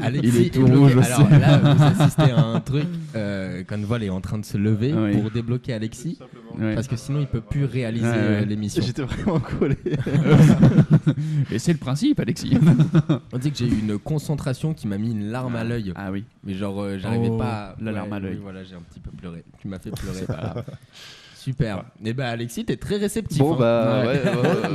Alexis, il est tout rouge aussi. Alors là, vous assistez à un truc quand Vol est en train de se lever pour débloquer Alexis, parce que sinon il ne peut plus réaliser l'émission. J'étais vraiment collé. Et c'est le principe, Alexis. On dit que j'ai eu une concentration qui m'a mis une larme à l'œil. Ah oui. Mais genre, j'arrivais pas. La larme à l'œil. Oui, voilà, j'ai un petit peu pleuré. Tu m'as fait pleurer. Voilà. Super. Et Alexis, t'es très réceptif. Bon,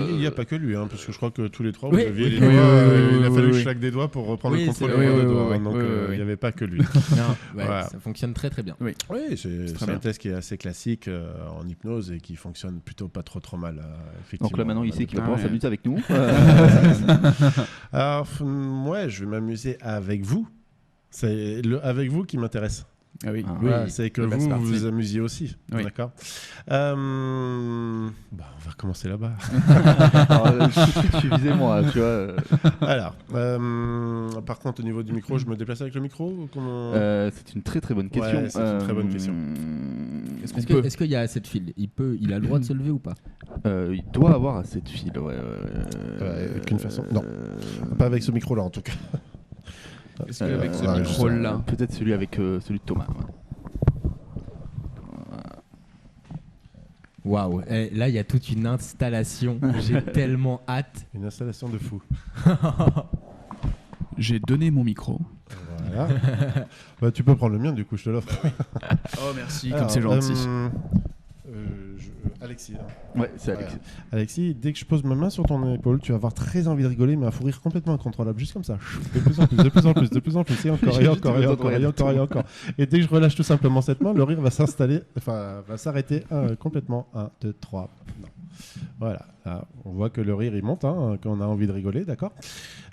il n'y a pas que lui, parce que je crois que tous les trois, vous aviez les doigts. Il a fallu que je claque des doigts pour reprendre le contrôle des doigts. Donc, il n'y avait pas que lui. Non, ça fonctionne très très bien. Oui, c'est un test qui est assez classique en hypnose et qui fonctionne plutôt pas trop mal. Effectivement. Donc là, maintenant, il sait qu'il va pouvoir s'amuser avec nous. Alors, je vais m'amuser avec vous. C'est avec vous qui m'intéresse. Ah oui. C'est que vous vous amusiez aussi, d'accord. On va commencer là-bas. Suffisez-moi, tu vois. Alors, par contre, au niveau du micro, je me déplace avec le micro c'est une très très bonne question. C'est une très bonne question. Est-ce qu'il y a assez de fil ? Il a le droit de se lever ou pas ? Il doit avoir assez de fil, Qu'une façon. Non, pas avec ce micro-là en tout cas. Est-ce qu'avec ce micro-là, peut-être celui avec celui de Thomas. Waouh, là il y a toute une installation. J'ai tellement hâte. Une installation de fou. J'ai donné mon micro. Voilà. Bah, tu peux prendre le mien, du coup, je te l'offre. Oh, merci, comme c'est gentil. Alexis. Ouais, c'est Alexis. Alexis, dès que je pose ma main sur ton épaule, tu vas avoir très envie de rigoler, mais un fou rire complètement incontrôlable, juste comme ça. De plus en plus, de plus en plus, de plus en plus, et encore, et encore, et encore, et encore, et encore. Et dès que je relâche tout simplement cette main, le rire va s'installer, enfin, va s'arrêter complètement. 1, 2, 3. Non. Voilà, là, on voit que le rire il monte, quand on a envie de rigoler, d'accord.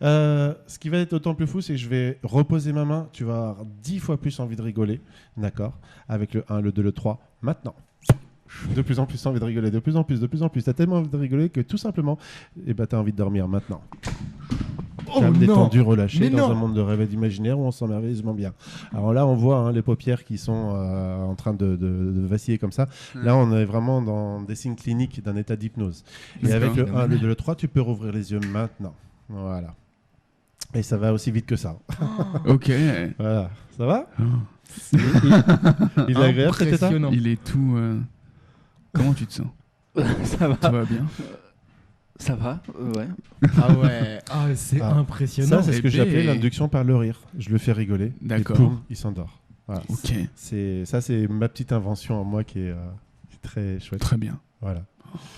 Ce qui va être d'autant plus fou, c'est que je vais reposer ma main, tu vas avoir 10 fois plus envie de rigoler, d'accord, avec le 1, le 2, le 3, maintenant. De plus en plus envie de rigoler, de plus en plus, de plus en plus. T'as tellement envie de rigoler que tout simplement, t'as envie de dormir maintenant. Calme, détendu, relâché dans un monde de rêve et d'imaginaire où on se sent merveilleusement bien. Alors là, on voit les paupières qui sont en train de vaciller comme ça. Là, on est vraiment dans des signes cliniques d'un état d'hypnose. Et avec le 1, le 2, le 3, tu peux rouvrir les yeux maintenant. Voilà. Et ça va aussi vite que ça. Ok. Voilà. Ça va il est agréable cet état. Il est tout... Comment tu te sens? Ça va. Ça va bien? Ça va, ouais. Ah ouais, c'est impressionnant. Ça, c'est ce que j'appelais l'induction par le rire. Je le fais rigoler. D'accord. Et boum, il s'endort. Voilà. Ok. Ça, c'est ma petite invention en moi qui est très chouette. Très bien. Voilà.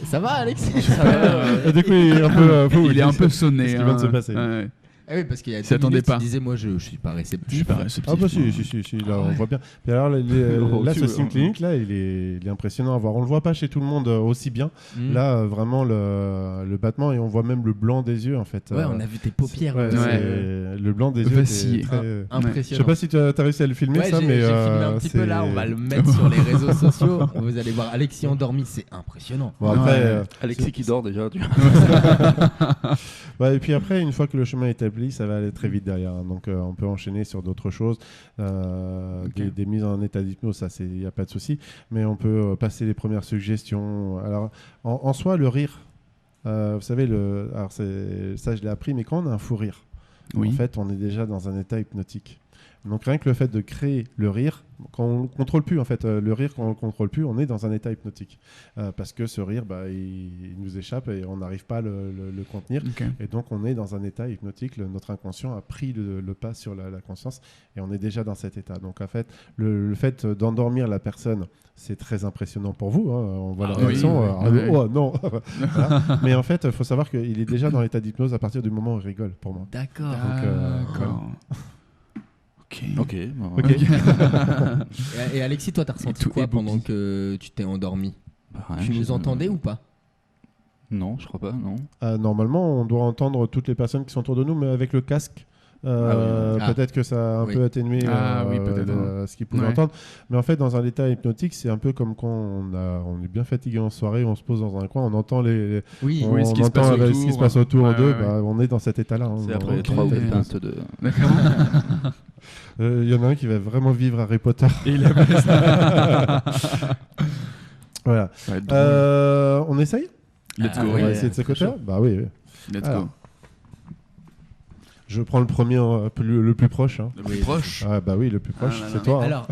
Ça va, Alexis? Du coup, il est un peu, il est un peu sonné. Ce qui vient de se passer. Ouais. Ah oui, parce qu'il y a 2 minutes, il disait moi je suis pas réceptif. Ah bah si, là on voit bien. Et alors là ce signe clinique là, il est impressionnant à voir. On le voit pas chez tout le monde aussi bien. Là vraiment le battement et on voit même le blanc des yeux en fait. Ouais, on a vu tes paupières. Le blanc des yeux est très impressionnant. Je sais pas si tu as réussi à le filmer ça, mais j'ai filmé un petit peu là. On va le mettre sur les réseaux sociaux. Vous allez voir Alexis endormi, c'est impressionnant. Bon après Alexis qui dort déjà. Et puis après, une fois que le chemin est établi, ça va aller très vite derrière. Donc on peut enchaîner sur d'autres choses, des mises en état d'hypnose, ça il n'y a pas de souci. Mais on peut passer les premières suggestions. Alors en soi, le rire, vous savez, ça je l'ai appris, mais quand on a un fou rire, en fait, on est déjà dans un état hypnotique. Donc rien que le fait de créer le rire, quand on ne contrôle plus en fait le rire, quand on ne contrôle plus, on est dans un état hypnotique parce que ce rire, il nous échappe et on n'arrive pas à le contenir. Et donc on est dans un état hypnotique. Notre inconscient a pris le pas sur la conscience et on est déjà dans cet état. Donc en fait, le fait d'endormir la personne, c'est très impressionnant pour vous. On voit la réaction. Oh non. Voilà. Mais en fait, il faut savoir qu'il est déjà dans l'état d'hypnose à partir du moment où il rigole pour moi. D'accord. Ok. Et Alexis, toi, t'as ressenti quoi pendant que tu t'es endormi? Tu nous entendais ou pas? Non, je crois pas, non. Normalement, on doit entendre toutes les personnes qui sont autour de nous, mais avec le casque, peut-être que ça a un peu atténué ce qu'ils pouvaient entendre. Mais en fait, dans un état hypnotique, c'est un peu comme quand on est bien fatigué en soirée, on se pose dans un coin, on entend ce qui se passe autour d'eux. On est dans cet état-là. C'est après 3 ou 4 de... Il y en a un qui va vraiment vivre Harry Potter. Et il a ça. Voilà. On essaye? Let's go. On va essayer de s'écouter. Bah oui. Let's go. Je prends le premier, le plus proche. Le plus proche. Bah oui, le plus proche, c'est toi. Alors,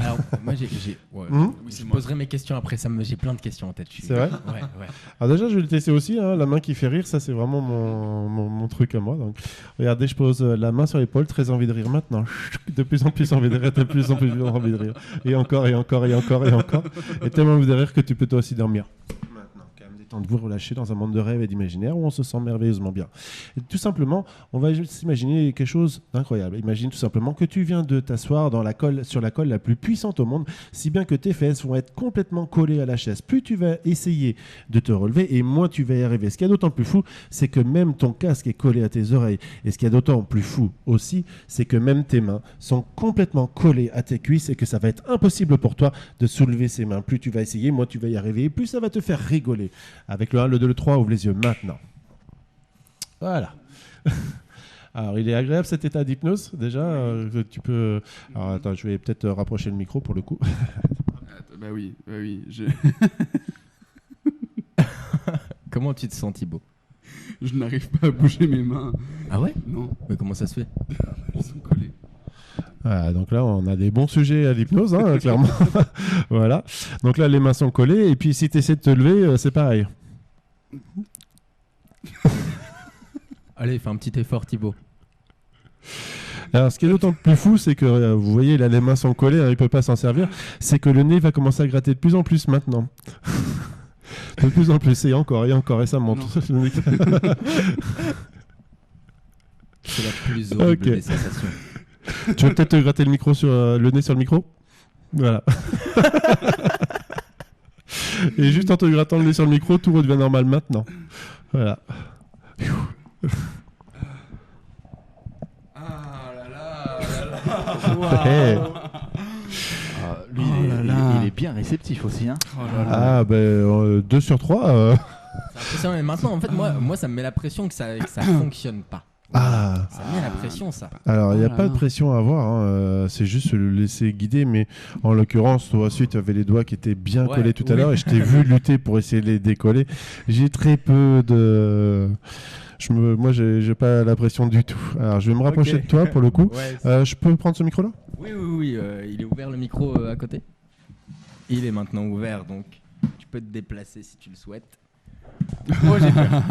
moi, je poserai mes questions après. J'ai plein de questions en tête. C'est vrai? Ouais. Alors déjà, je vais le tester aussi. La main qui fait rire, ça c'est vraiment mon truc à moi. Donc, regardez, je pose la main sur l'épaule, très envie de rire maintenant. De plus en plus envie de rire, de plus en plus envie de rire. Et encore, et encore, et encore, et encore. Et tellement envie de rire que tu peux toi aussi dormir. De vous relâcher dans un monde de rêve et d'imaginaire où on se sent merveilleusement bien. Et tout simplement, on va juste imaginer quelque chose d'incroyable. Imagine tout simplement que tu viens de t'asseoir sur la colle la plus puissante au monde, si bien que tes fesses vont être complètement collées à la chaise. Plus tu vas essayer de te relever et moins tu vas y arriver. Ce qui est d'autant plus fou, c'est que même ton casque est collé à tes oreilles. Et ce qui est d'autant plus fou aussi, c'est que même tes mains sont complètement collées à tes cuisses et que ça va être impossible pour toi de soulever ces mains. Plus tu vas essayer, moins tu vas y arriver et plus ça va te faire rigoler. Avec le 1, le 2, le 3, ouvre les yeux maintenant. Voilà. Alors, il est agréable cet état d'hypnose, déjà. Tu peux... Alors, attends, je vais peut-être rapprocher le micro pour le coup. Bah oui. Comment tu te sens, Thibaut? Je n'arrive pas à bouger mes mains. Ah ouais? Non. Mais comment ça se fait? Elles sont collées. Voilà, donc là, on a des bons sujets à l'hypnose, clairement. Voilà. Donc là, les mains sont collées. Et puis, si tu essaies de te lever, c'est pareil. Allez, fais un petit effort, Thibaut. Alors, ce qui est d'autant plus fou, c'est que vous voyez, là, les mains sont collées, il peut pas s'en servir. C'est que le nez va commencer à gratter de plus en plus maintenant. De plus en plus, et encore, et ça monte. C'est la plus horrible des sensations. Tu veux peut-être te gratter le micro le nez sur le micro ? Voilà. Et juste en te grattant le nez sur le micro, tout redevient normal maintenant. Voilà. Ah là là. Wow. Hey. Lui, il est bien réceptif aussi. Hein. Oh là là. 2 sur 3. C'est impressionnant. Mais maintenant, en fait, moi, ça me met la pression que ça fonctionne pas. Ah. Ça met la pression, ça. Alors, il n'y a pas de pression à avoir, hein. C'est juste le laisser guider, mais en l'occurrence, toi aussi, tu avais les doigts qui étaient bien collés tout à l'heure, et je t'ai vu lutter pour essayer de les décoller. J'ai très peu de... Moi, j'ai pas la pression du tout. Alors, je vais me rapprocher de toi, pour le coup. Je peux prendre ce micro-là ? Oui. Il est ouvert, le micro, à côté. Il est maintenant ouvert, donc tu peux te déplacer si tu le souhaites. Oh, j'ai peur.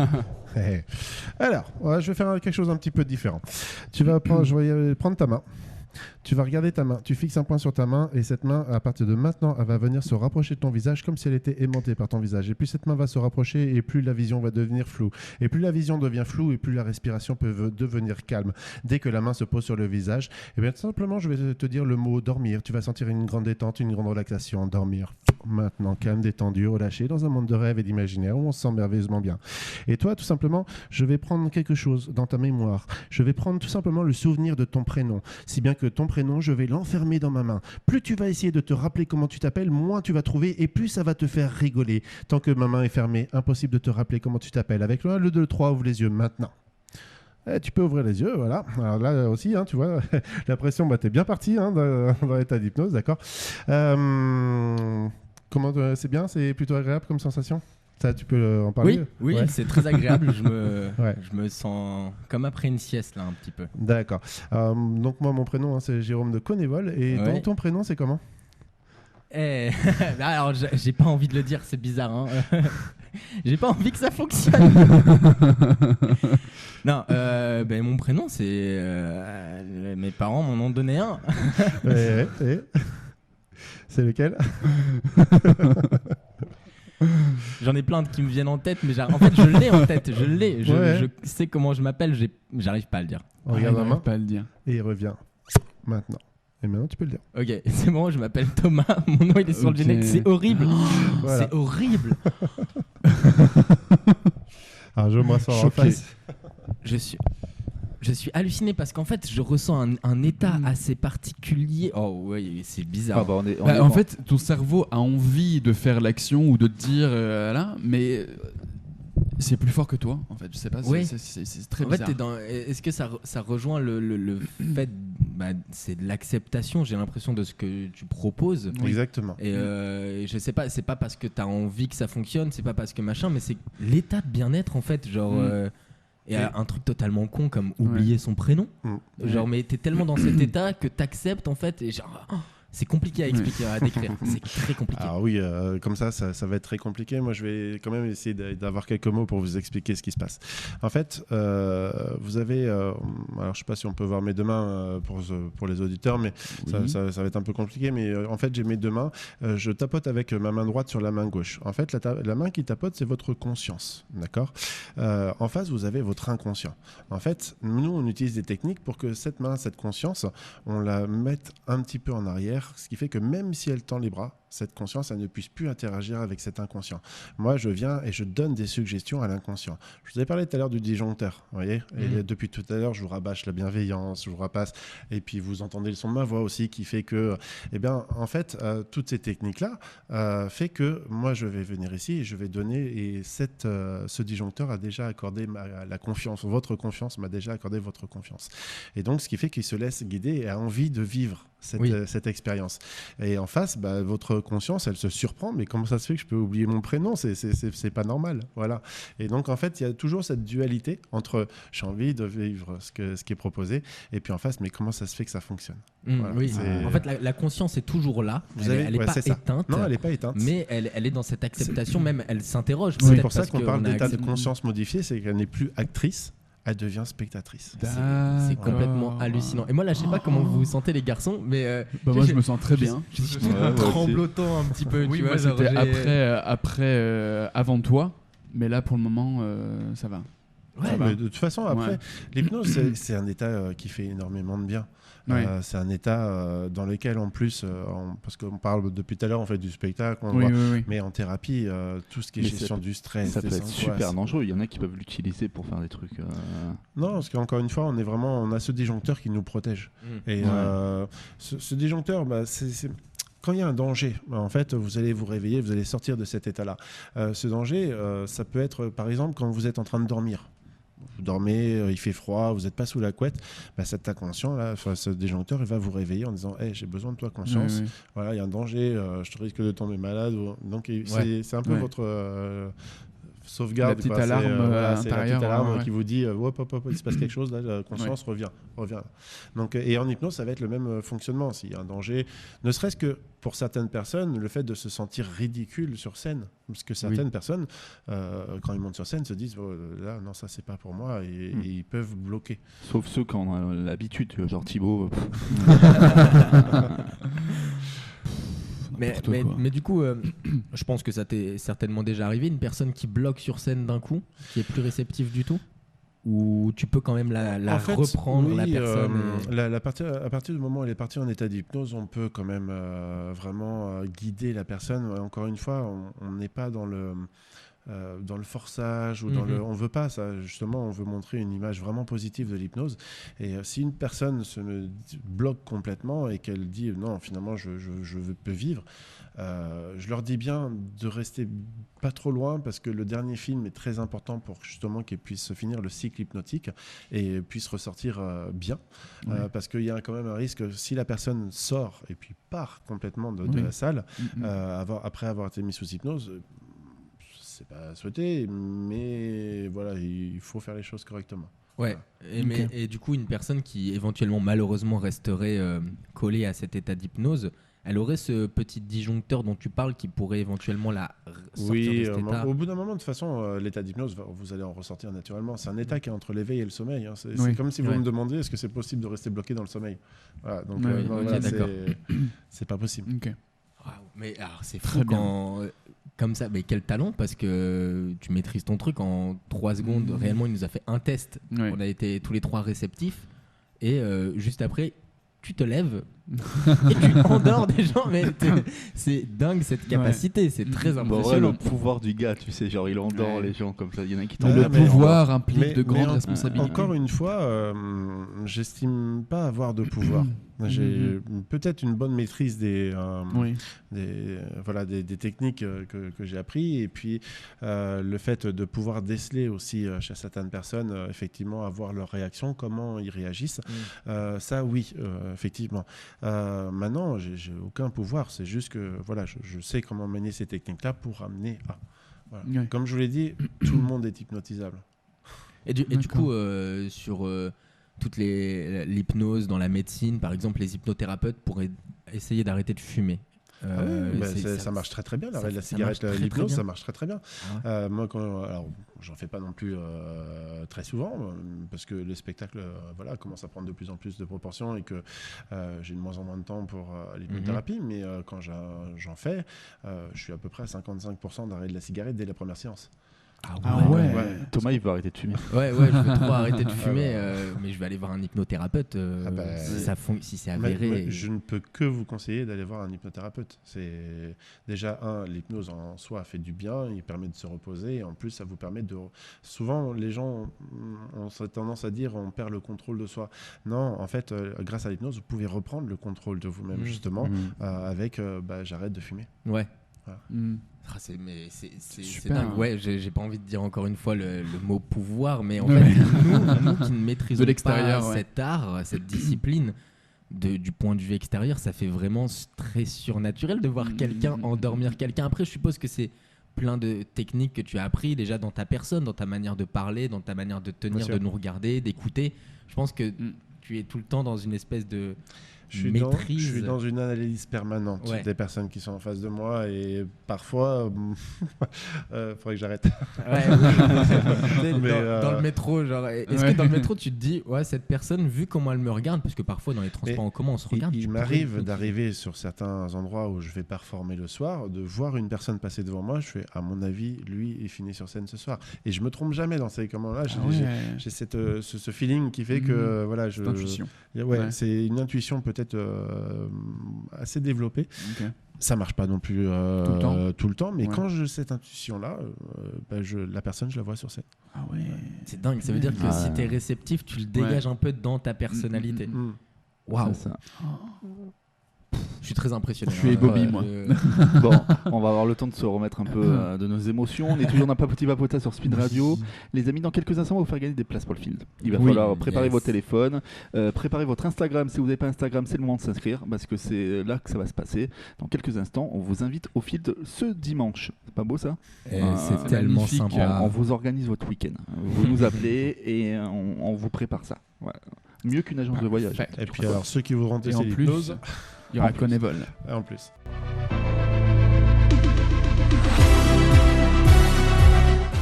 Alors, je vais faire quelque chose un petit peu différent. Je vais prendre ta main. Tu vas regarder ta main, tu fixes un point sur ta main et cette main, à partir de maintenant, elle va venir se rapprocher de ton visage comme si elle était aimantée par ton visage. Et plus cette main va se rapprocher et plus la vision va devenir floue. Et plus la vision devient floue et plus la respiration peut devenir calme. Dès que la main se pose sur le visage, et bien tout simplement, je vais te dire le mot dormir. Tu vas sentir une grande détente, une grande relaxation. Dormir. Maintenant, calme, détendu, relâché, dans un monde de rêve et d'imaginaire où on se sent merveilleusement bien. Et toi, tout simplement, je vais prendre quelque chose dans ta mémoire. Je vais prendre tout simplement le souvenir de ton prénom. Si bien que ton prénom, je vais l'enfermer dans ma main. Plus tu vas essayer de te rappeler comment tu t'appelles, moins tu vas trouver et plus ça va te faire rigoler. Tant que ma main est fermée, impossible de te rappeler comment tu t'appelles. Avec le 1, le 2, le 3, ouvre les yeux maintenant. Tu peux ouvrir les yeux, voilà. Alors là aussi, hein, tu vois, la pression, t'es bien parti hein, dans l'état d'hypnose, d'accord. Comment c'est bien, c'est plutôt agréable comme sensation. Ça, tu peux en parler. Oui, ouais. C'est très agréable. Je me sens comme après une sieste là, un petit peu. D'accord. Donc moi, mon prénom, c'est Jérôme de Connévol, et donc ton prénom, c'est comment ? Alors, j'ai pas envie de le dire, c'est bizarre. Hein. J'ai pas envie que ça fonctionne. Non, mon prénom, c'est mes parents m'en ont donné un. C'est lequel ? J'en ai plein qui me viennent en tête, mais en fait, je l'ai en tête. Je sais comment je m'appelle, j'arrive pas à le dire. Regarde la main. Pas à le dire. Et il revient maintenant. Et maintenant, tu peux le dire. Ok, c'est bon, je m'appelle Thomas. Mon nom, il est sur le générique. C'est horrible. Voilà. C'est horrible. Alors, je me rasseoir en face. Je suis halluciné parce qu'en fait, je ressens un état assez particulier. Oh oui, c'est bizarre. En fait, ton cerveau a envie de faire l'action ou de te dire là, mais c'est plus fort que toi. En fait, je sais pas. C'est très bizarre. En fait, est-ce que ça rejoint le fait, c'est de l'acceptation. J'ai l'impression de ce que tu proposes. Exactement. Et je sais pas. C'est pas parce que t'as envie que ça fonctionne. C'est pas parce que machin. Mais c'est l'état de bien-être en fait. Genre. Et un truc totalement con comme oublier son prénom. Genre, mais t'es tellement dans cet état que t'acceptes en fait. Et genre, c'est compliqué à expliquer, à décrire. C'est très compliqué. Ah oui, comme ça va être très compliqué. Moi, je vais quand même essayer d'avoir quelques mots pour vous expliquer ce qui se passe. En fait, vous avez... alors, je sais pas si on peut voir mes deux mains pour les auditeurs, mais ça va être un peu compliqué. Mais en fait, j'ai mes deux mains. Je tapote avec ma main droite sur la main gauche. En fait, la main qui tapote, c'est votre conscience. D'accord ? En face, vous avez votre inconscient. En fait, nous, on utilise des techniques pour que cette main, cette conscience, on la mette un petit peu en arrière. Ce qui fait que même si elle tend les bras, cette conscience, elle ne puisse plus interagir avec cet inconscient. Moi, je viens et je donne des suggestions à l'inconscient. Je vous ai parlé tout à l'heure du disjoncteur, vous voyez ? Et depuis tout à l'heure, je vous rabâche la bienveillance, je vous repasse, et puis vous entendez le son de ma voix aussi qui fait que, en fait, toutes ces techniques-là fait que moi, je vais venir ici et je vais donner, et ce disjoncteur a déjà accordé la confiance, votre confiance m'a déjà accordé votre confiance. Et donc, ce qui fait qu'il se laisse guider et a envie de vivre cette expérience. Et en face, votre conscience, elle se surprend, mais comment ça se fait que je peux oublier mon prénom ? C'est pas normal, voilà. Et donc en fait, il y a toujours cette dualité entre j'ai envie de vivre ce qui est proposé, et puis en face, mais comment ça se fait que ça fonctionne ? Voilà, oui. En fait, la conscience est toujours là. Elle n'est pas éteinte. Non, elle n'est pas éteinte. Mais elle est dans cette acceptation, même elle s'interroge. C'est pour ça qu'on parle d'état de conscience modifié, c'est qu'elle n'est plus actrice. elle devient spectatrice. C'est complètement hallucinant. Et moi là, je sais pas comment vous vous sentez les garçons, mais moi je me sens très bien. Je suis tremblotant un petit peu. Oui, tu vois, c'était avant toi, mais là pour le moment ça va. Ouais, mais de toute façon, après, l'hypnose, c'est un état qui fait énormément de bien. C'est un état dans lequel, en plus, parce qu'on parle depuis tout à l'heure, on fait du spectacle, mais en thérapie, tout ce qui est gestion du stress, ça peut être super dangereux. Il y en a qui peuvent l'utiliser pour faire des trucs. Non, parce qu'encore une fois, on a ce disjoncteur qui nous protège. Et ce disjoncteur, c'est quand il y a un danger, en fait, vous allez vous réveiller, vous allez sortir de cet état-là. Ce danger, ça peut être, par exemple, quand vous êtes en train de dormir. Vous dormez, il fait froid, vous n'êtes pas sous la couette, cet inconscient, là, ce disjoncteur, il va vous réveiller en disant hey, j'ai besoin de toi, conscience. Voilà, il y a un danger, je te risque de tomber malade. Donc, c'est un peu votre sauvegarde. La petite alarme intérieure qui vous dit hop, il se passe quelque chose, là, la conscience revient. Donc, et en hypnose, ça va être le même fonctionnement. S'il y a un danger, ne serait-ce que pour certaines personnes, le fait de se sentir ridicule sur scène, parce que certaines personnes, quand ils montent sur scène, se disent là, non, ça c'est pas pour moi, et ils peuvent bloquer. Sauf ceux qui en ont l'habitude, genre Thibaut. Mais du coup, je pense que ça t'est certainement déjà arrivé, une personne qui bloque sur scène d'un coup, qui est plus réceptive du tout, ou tu peux quand même la reprendre, la personne à partir du moment où elle est partie en état d'hypnose, on peut quand même vraiment guider la personne. Encore une fois, on n'est pas dans le forçage ou on veut pas ça, justement, on veut montrer une image vraiment positive de l'hypnose. Et si une personne se bloque complètement et qu'elle dit non, finalement je peux vivre, je leur dis bien de rester pas trop loin, parce que le dernier film est très important pour justement qu'il puisse finir le cycle hypnotique et puisse ressortir bien, parce qu'il y a quand même un risque, si la personne sort et puis part complètement de la salle après avoir été mise sous hypnose, c'est pas souhaité, mais voilà, il faut faire les choses correctement. Ouais, et du coup, une personne qui éventuellement, malheureusement, resterait collée à cet état d'hypnose, elle aurait ce petit disjoncteur dont tu parles qui pourrait éventuellement la sortir de cet état. Au bout d'un moment, de toute façon, l'état d'hypnose, vous allez en ressortir naturellement. C'est un état qui est entre l'éveil et le sommeil. C'est comme si vous me demandiez est-ce que c'est possible de rester bloqué dans le sommeil. Voilà, donc c'est pas possible. Okay. Wow, mais alors, c'est fou comme ça, mais quel talent, parce que tu maîtrises ton truc en 3 secondes. Réellement, il nous a fait un test. On a été tous les 3 réceptifs. Et juste après, tu te lèves et tu endors des gens. Mais c'est dingue cette capacité, c'est très impressionnant. Le pouvoir du gars, tu sais, genre il endort les gens comme ça. Il y en a qui tombent. Le pouvoir implique de grandes responsabilités. Encore une fois, j'estime pas avoir de pouvoir. J'ai peut-être une bonne maîtrise des techniques que j'ai appris, et puis le fait de pouvoir déceler aussi chez certaines personnes, effectivement, avoir leur réaction, comment ils réagissent. Ça, oui, effectivement. Maintenant, j'ai aucun pouvoir, c'est juste que voilà, je sais comment manier ces techniques-là pour amener à. Voilà. Comme je vous l'ai dit, tout le monde est hypnotisable. Et du coup, sur toute l'hypnose dans la médecine, par exemple, les hypnothérapeutes pourraient essayer d'arrêter de fumer. Ça marche très très bien, l'arrêt de la cigarette, l'hypnose, ça marche très très bien. Moi, j'en fais pas non plus très souvent, parce que les spectacles commencent à prendre de plus en plus de proportions et que j'ai de moins en moins de temps pour l'hypnothérapie, mais quand j'en fais, je suis à peu près à 55% d'arrêt de la cigarette dès la première séance. Thomas, il veut arrêter de fumer. Ouais, je veux trop arrêter de fumer, mais je vais aller voir un hypnothérapeute si c'est avéré. Je ne peux que vous conseiller d'aller voir un hypnothérapeute. C'est déjà l'hypnose en soi fait du bien, il permet de se reposer, et en plus ça vous permet de. Souvent, les gens ont tendance à dire on perd le contrôle de soi. Non, en fait, grâce à l'hypnose, vous pouvez reprendre le contrôle de vous-même justement avec j'arrête de fumer. Ouais. Voilà. C'est dingue. Ouais, j'ai pas envie de dire encore une fois le mot pouvoir, mais en fait, nous qui ne maîtrisons pas cet art, cette discipline, du point de vue extérieur, ça fait vraiment très surnaturel de voir quelqu'un endormir quelqu'un. Après, je suppose que c'est plein de techniques que tu as appris déjà dans ta personne, dans ta manière de parler, dans ta manière de tenir, de nous regarder, d'écouter. Je pense que tu es tout le temps dans une espèce de maîtrise. Je suis dans une analyse permanente des personnes qui sont en face de moi et parfois, faudrait que j'arrête. Dans le métro, genre, est-ce que dans le métro tu te dis, ouais, cette personne, vu comment elle me regarde, parce que parfois dans les transports en commun on se regarde. Il m'arrive d'arriver sur certains endroits où je vais performer le soir, de voir une personne passer devant moi, je fais, à mon avis, lui est fini sur scène ce soir. Et je me trompe jamais dans ces moments-là. J'ai ce feeling qui fait que voilà, c'est intuition. C'est une intuition peut-être assez développée. Okay. Ça marche pas non plus tout le temps, mais quand j'ai cette intuition-là, la personne, je la vois sur scène. Ah ouais. C'est dingue. Ça veut dire que si t'es réceptif, tu le dégages un peu dans ta personnalité. Waouh. Je suis très impressionné. Je suis Bobby, moi. Bon, on va avoir le temps de se remettre un peu de nos émotions. On est toujours dans Papoti Papota sur Speed Radio. Les amis, dans quelques instants, on va vous faire gagner des places pour le field. Il va falloir préparer vos téléphones, préparer votre Instagram. Si vous n'avez pas Instagram, c'est le moment de s'inscrire parce que c'est là que ça va se passer. Dans quelques instants, on vous invite au field ce dimanche. C'est pas beau ça ? C'est tellement sympa. On vous organise votre week-end. Vous nous appelez et on vous prépare ça. Ouais. Mieux qu'une agence de voyage. Et puis alors, ceux qui vous rentrent l'hypnose... Il y aura Connevol. En plus.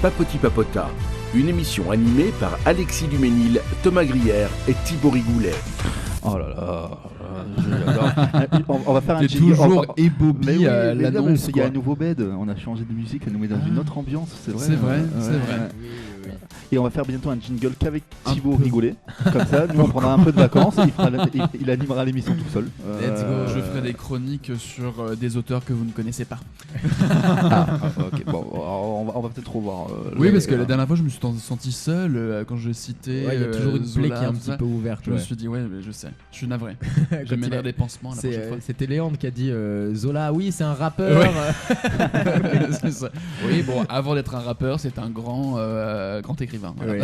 Papoti Papota, une émission animée par Alexis Duménil, Thomas Grière et Thibaut Rigoulet. Oh là là, on va faire un jingle. Toujours ébobie l'annonce. Il y a un nouveau bed, on a changé de musique, ça nous met dans une autre ambiance, c'est vrai. C'est vrai. Et on va faire bientôt un jingle qu'avec Thibaut Rigoulet. Comme ça, nous on prendra un peu de vacances et il animera l'émission tout seul. Let's go. Je ferai des chroniques sur des auteurs que vous ne connaissez pas. Ok, bon, on va peut-être revoir. Oui, parce que la dernière fois je me suis senti seul quand je citais. Il y a toujours une plaie qui est un petit peu ouverte. Je me suis dit, mais je sais, je suis navré. Je vais mettre des pansements la prochaine fois. C'était Léandre qui a dit Zola, oui, c'est un rappeur. C'est ça. Oui, bon, avant d'être un rappeur, c'est un grand écrivain. Voilà.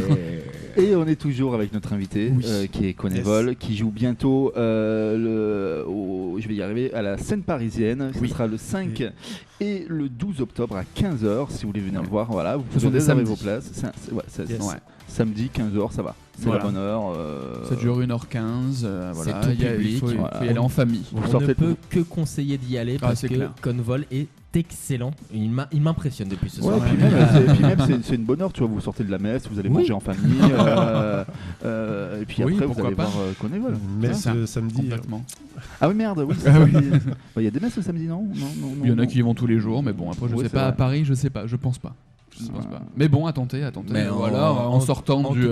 Et on est toujours avec notre invité qui est Connevol, qui joue bientôt je vais y arriver, à la scène parisienne. Ce sera le 5 et le 12 octobre à 15h si vous voulez venir le voir. Voilà, vous pouvez réserver vos places. Samedi 15h, ça va. C'est la bonne heure. Ça dure 1h15. Voilà. Il faut y aller en famille. On ne peut que conseiller d'y aller parce que Connevol est excellent. Il m'impressionne depuis ce soir. Et puis même c'est une bonne heure, tu vois, vous sortez de la messe, vous allez manger en famille et puis après vous allez voir Connevol. Messe samedi. Ah oui merde, oui. Il y a des messes le samedi, non, il y en a qui y vont tous les jours, mais bon après je sais pas, à Paris je sais pas, je pense pas. Mais bon, à tenter. Mais voilà, en sortant du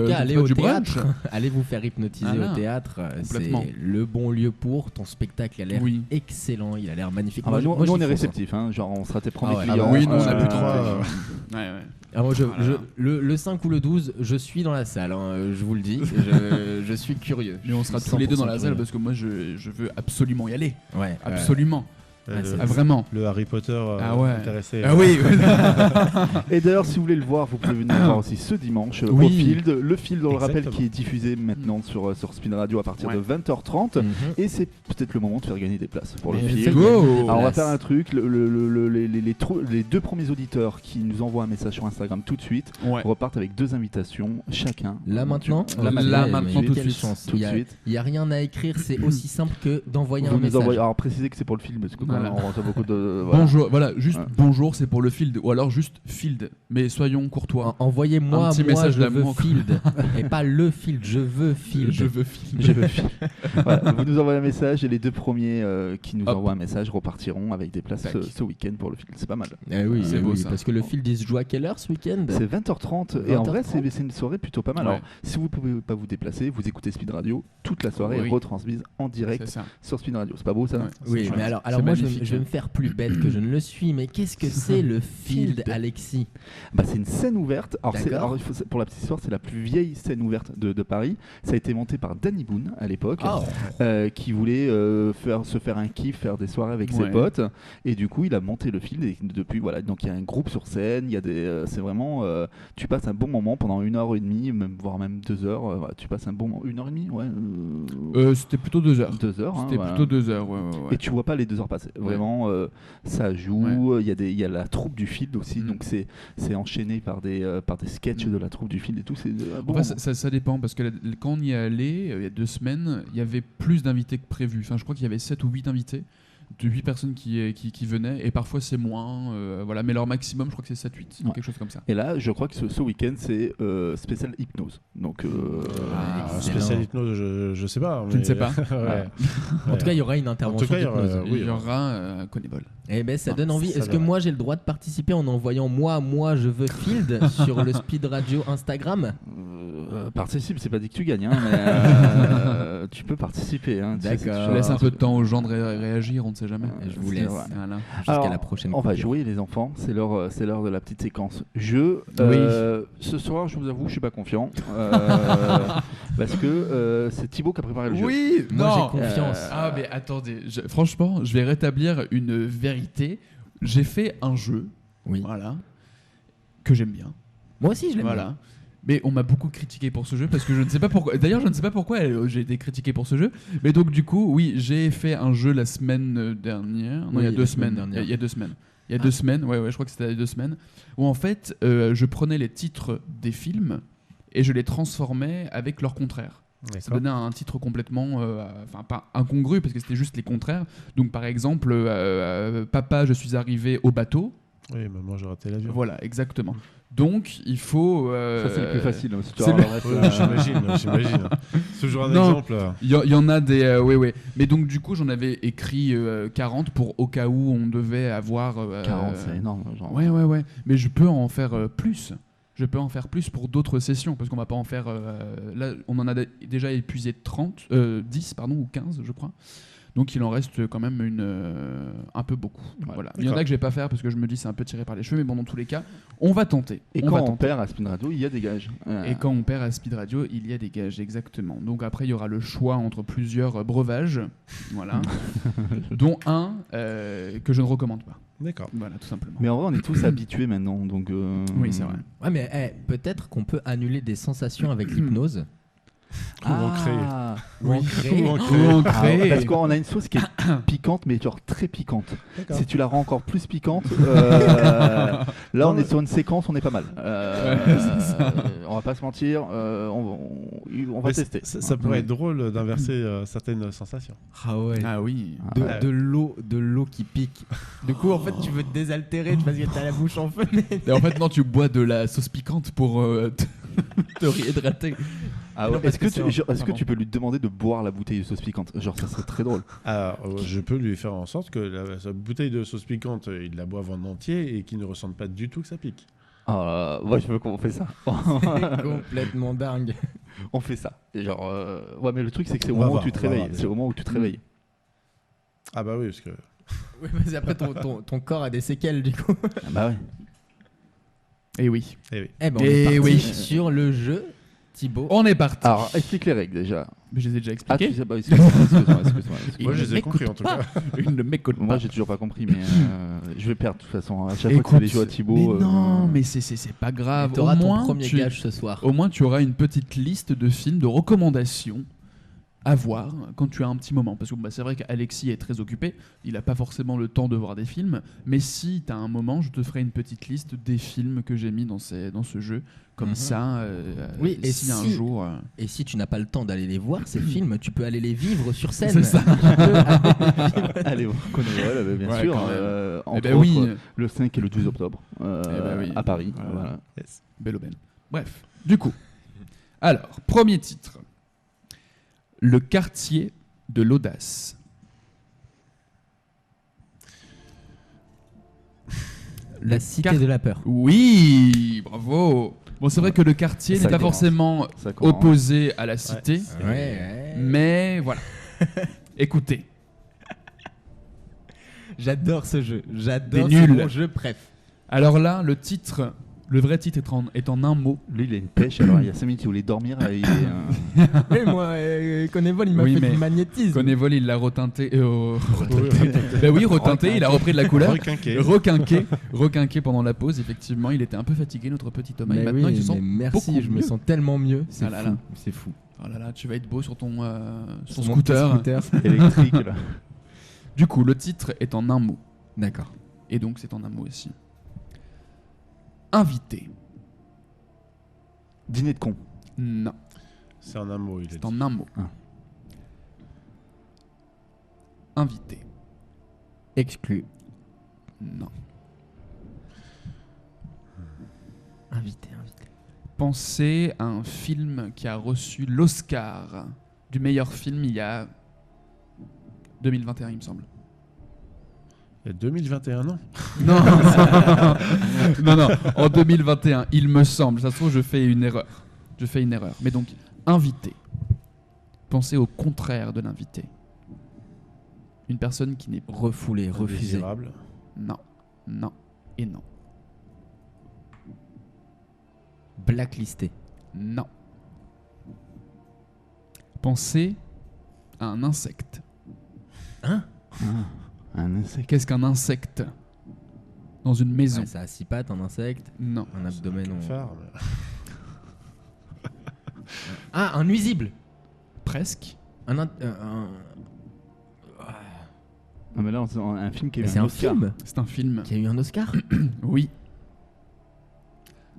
brunch. Allez vous faire hypnotiser au théâtre. C'est le bon lieu pour. Ton spectacle a l'air excellent, il a l'air magnifique. Nous on est réceptifs, genre on sera tes premiers clients. Oui, nous on a plus trop. Le 5 ou le 12, je suis dans la salle, je vous le dis. Je suis curieux. Mais on sera tous les deux dans la salle parce que moi je veux absolument y aller. Absolument. Vraiment. Le Harry Potter intéressé. Ah oui. Et d'ailleurs, si vous voulez le voir, vous pouvez venir le voir aussi ce dimanche au Field. Le Field, on le rappelle, qui est diffusé maintenant sur Spin Radio à partir de 20h30. Et c'est peut-être le moment de faire gagner des places pour le Field. Alors on va faire un truc. Les deux premiers auditeurs qui nous envoient un message sur Instagram tout de suite repartent avec 2 invitations chacun. Là maintenant tout de suite. Il n'y a rien à écrire, c'est aussi simple que d'envoyer un message. Alors précisez que c'est pour le film parce que on reçoit beaucoup de. Bonjour, bonjour, c'est pour le field ou alors juste field. Mais soyons courtois. Envoyez-moi un petit message je veux field et pas le field. Je veux field. Je veux field. Voilà, vous nous envoyez un message et les 2 premiers qui nous envoient un message repartiront avec des places ce week-end pour le field. C'est pas mal. Oui, c'est beau ça. Parce que le field il se joue à quelle heure ce week-end ? C'est 20h30 et en vrai c'est une soirée plutôt pas mal. Alors si vous pouvez pas vous déplacer, vous écoutez Speed Radio toute la soirée et retransmise en direct sur Speed Radio. C'est pas beau ça ? Oui, mais alors moi je vais me faire plus bête que je ne le suis, mais qu'est-ce que c'est le field, Alexis ? C'est une scène ouverte. Alors pour la petite histoire, c'est la plus vieille scène ouverte de Paris. Ça a été monté par Danny Boone à l'époque, qui voulait se faire un kiff, faire des soirées avec ses potes, et du coup il a monté le field. Et depuis donc il y a un groupe sur scène, il y a c'est vraiment tu passes un bon moment pendant 1h30, voire même 2 heures. Tu passes un bon moment, 1h30, c'était plutôt 2 heures. 2 heures. C'était plutôt 2 heures. Et tu vois pas les 2 heures passer. Vraiment, ça joue. Il y a la troupe du Field aussi, donc c'est enchaîné par des sketchs de la troupe du Field et tout. Ça dépend, parce que quand on y est allé, il y a 2 semaines, il y avait plus d'invités que prévu. Enfin, je crois qu'il y avait 7 ou 8 invités. De 8 personnes qui venaient, et parfois c'est moins, voilà, mais leur maximum je crois que c'est 7-8, quelque chose comme ça. Et là je crois que ce week-end c'est spécial hypnose, donc spécial hypnose, je sais pas, je ne sais pas. En tout cas il y aura une intervention d'hypnose. Il y aura Connable. Eh ben ça donne envie. Est-ce que moi j'ai le droit de participer en envoyant moi je veux Field sur le Speed Radio Instagram? Participe, c'est pas dit que tu gagnes, mais tu peux participer. D'accord. Je laisse un peu de temps aux gens de réagir, on ne sait jamais. Je vous laisse. Voilà. Jusqu'à la prochaine. On va jouer les enfants, c'est l'heure de la petite séquence jeu. Ce soir, je vous avoue, je suis pas confiant parce que c'est Thibaut qui a préparé le jeu. Oui, moi j'ai confiance. Ah mais attendez, franchement, je vais rétablir une vérité. J'ai fait un jeu, voilà, que j'aime bien. Moi aussi, je l'aime bien. Mais on m'a beaucoup critiqué pour ce jeu parce que je ne sais pas pourquoi. D'ailleurs, je ne sais pas pourquoi j'ai été critiqué pour ce jeu. Mais donc, du coup, oui, j'ai fait un jeu la semaine dernière. Non, il y a 2 semaines. Il y a 2 semaines. Il y a 2 semaines, ouais, je crois que c'était il y a 2 semaines. Où en fait, je prenais les titres des films et je les transformais avec leur contraire. Ça donnait un titre complètement, pas incongru parce que c'était juste les contraires. Donc, par exemple, Papa, je suis arrivé au bateau. Oui, maman, j'ai raté l'avion. Voilà, exactement. Donc, il faut... Ça, c'est le plus facile. J'imagine. C'est toujours un exemple. Il y en a des... oui. Mais donc, du coup, j'en avais écrit 40 pour au cas où on devait avoir... 40, c'est énorme. Genre. Ouais. Mais je peux en faire plus. Je peux en faire plus pour d'autres sessions, parce qu'on va pas en faire... là, on en a déjà épuisé 10 ou 15, je crois. Donc il en reste quand même un peu beaucoup. Ouais, voilà. Il y en a que je vais pas faire parce que je me dis c'est un peu tiré par les cheveux, mais bon, dans tous les cas, on va tenter. Et quand on perd à Speed Radio, il y a des gages. Et quand on perd à Speed Radio, il y a des gages, exactement. Donc après, il y aura le choix entre plusieurs breuvages, voilà, dont un que je ne recommande pas. D'accord. Voilà, tout simplement. Mais en vrai, on est tous habitués maintenant, donc. Oui, c'est vrai. Ouais, mais peut-être qu'on peut annuler des sensations avec l'hypnose. Ou en créer. Parce qu'on a une sauce qui est piquante, mais genre très piquante. D'accord. Si tu la rends encore plus piquante, là on est sur une séquence, on est pas mal. On va pas se mentir, on va tester. Ça pourrait être drôle d'inverser certaines sensations. Ah ouais. Ah oui. De l'eau qui pique. Du coup, en fait, tu veux te désaltérer parce que t'as la bouche en feu. Et en fait, non, tu bois de la sauce piquante pour te réhydrater. Ah ouais. Est-ce que tu peux lui demander de boire la bouteille de sauce piquante? Genre, ça serait très drôle. Je peux lui faire en sorte que sa bouteille de sauce piquante, il la boive en entier et qu'il ne ressente pas du tout que ça pique. Moi, je veux qu'on fait ça. C'est complètement dingue. On fait ça. Et genre, ouais, mais le truc, c'est que c'est au moment où tu te réveilles. C'est au moment où tu te réveilles. Ah bah oui, parce que... Oui, mais après, ton corps a des séquelles, du coup. Ah bah ouais. Et oui. Eh ben, on est parti sur le jeu. Thibaut. On est parti. Alors, explique les règles déjà. Mais je les ai déjà expliquées. Ah, tu sais pas, excuse-moi. Moi, je les ai compris en tout cas. Il ne m'écoute pas. Moi, j'ai toujours pas compris, mais je vais perdre de toute façon. À chaque fois que tu les joues à Thibaut. Mais non, mais c'est pas grave. Tu auras ton premier gage ce soir. Au moins, tu auras une petite liste de films, de recommandations à voir quand tu as un petit moment. Parce que c'est vrai qu'Alexis est très occupé, il n'a pas forcément le temps de voir des films, mais si tu as un moment, je te ferai une petite liste des films que j'ai mis dans ce jeu. Comme ça, oui, et si un jour... Et si tu n'as pas le temps d'aller les voir, ces films, tu peux aller les vivre sur scène. C'est ça. Allez voir Connable, bien sûr. Entre autres, le 5 et le 12 octobre à Paris. Voilà. Yes. Belle aubaine. Bref, du coup. Alors, premier titre. Le quartier de l'audace. La cité de la peur. Oui, bravo. Bon, c'est vrai que le quartier n'est pas forcément opposé à la cité, mais voilà. Écoutez. J'adore ce jeu. J'adore mon jeu préf. Alors là, le vrai titre est en un mot. Lui, il a une pêche, alors il y a 5 minutes, il voulait dormir. Oui, moi, Connable, il m'a fait du magnétisme. Connable, il l'a reteinté. Ben oui, reteinté, il a repris de la couleur. Requinqué pendant la pause, effectivement. Il était un peu fatigué, notre petit Thomas. Et maintenant, il se sent merci, je me sens tellement mieux. C'est fou. Oh là là, tu vas être beau sur ton scooter électrique. Là. Du coup, le titre est en un mot. D'accord. Et donc, c'est en un mot aussi. Invité. Dîner de con. Non. C'est en un mot, c'est en un mot. Invité. Exclu. Non. Invité. Pensez à un film qui a reçu l'Oscar du meilleur film il y a 2021, il me semble. Il y a 2021, non? Non. Non, en 2021, il me semble. Ça se trouve, je fais une erreur. Mais donc, invité. Pensez au contraire de l'invité. Une personne qui n'est refoulée, refusée. Non et non. Blacklisté. Non. Pensez à un insecte. Hein? Un insecte. Qu'est-ce qu'un insecte dans une maison? Ça a 6 pattes, un insecte. Non. Un abdomen. Ah, un nuisible. Presque. Non mais là, un film qui a eu un Oscar. C'est un film qui a eu un Oscar. Oui.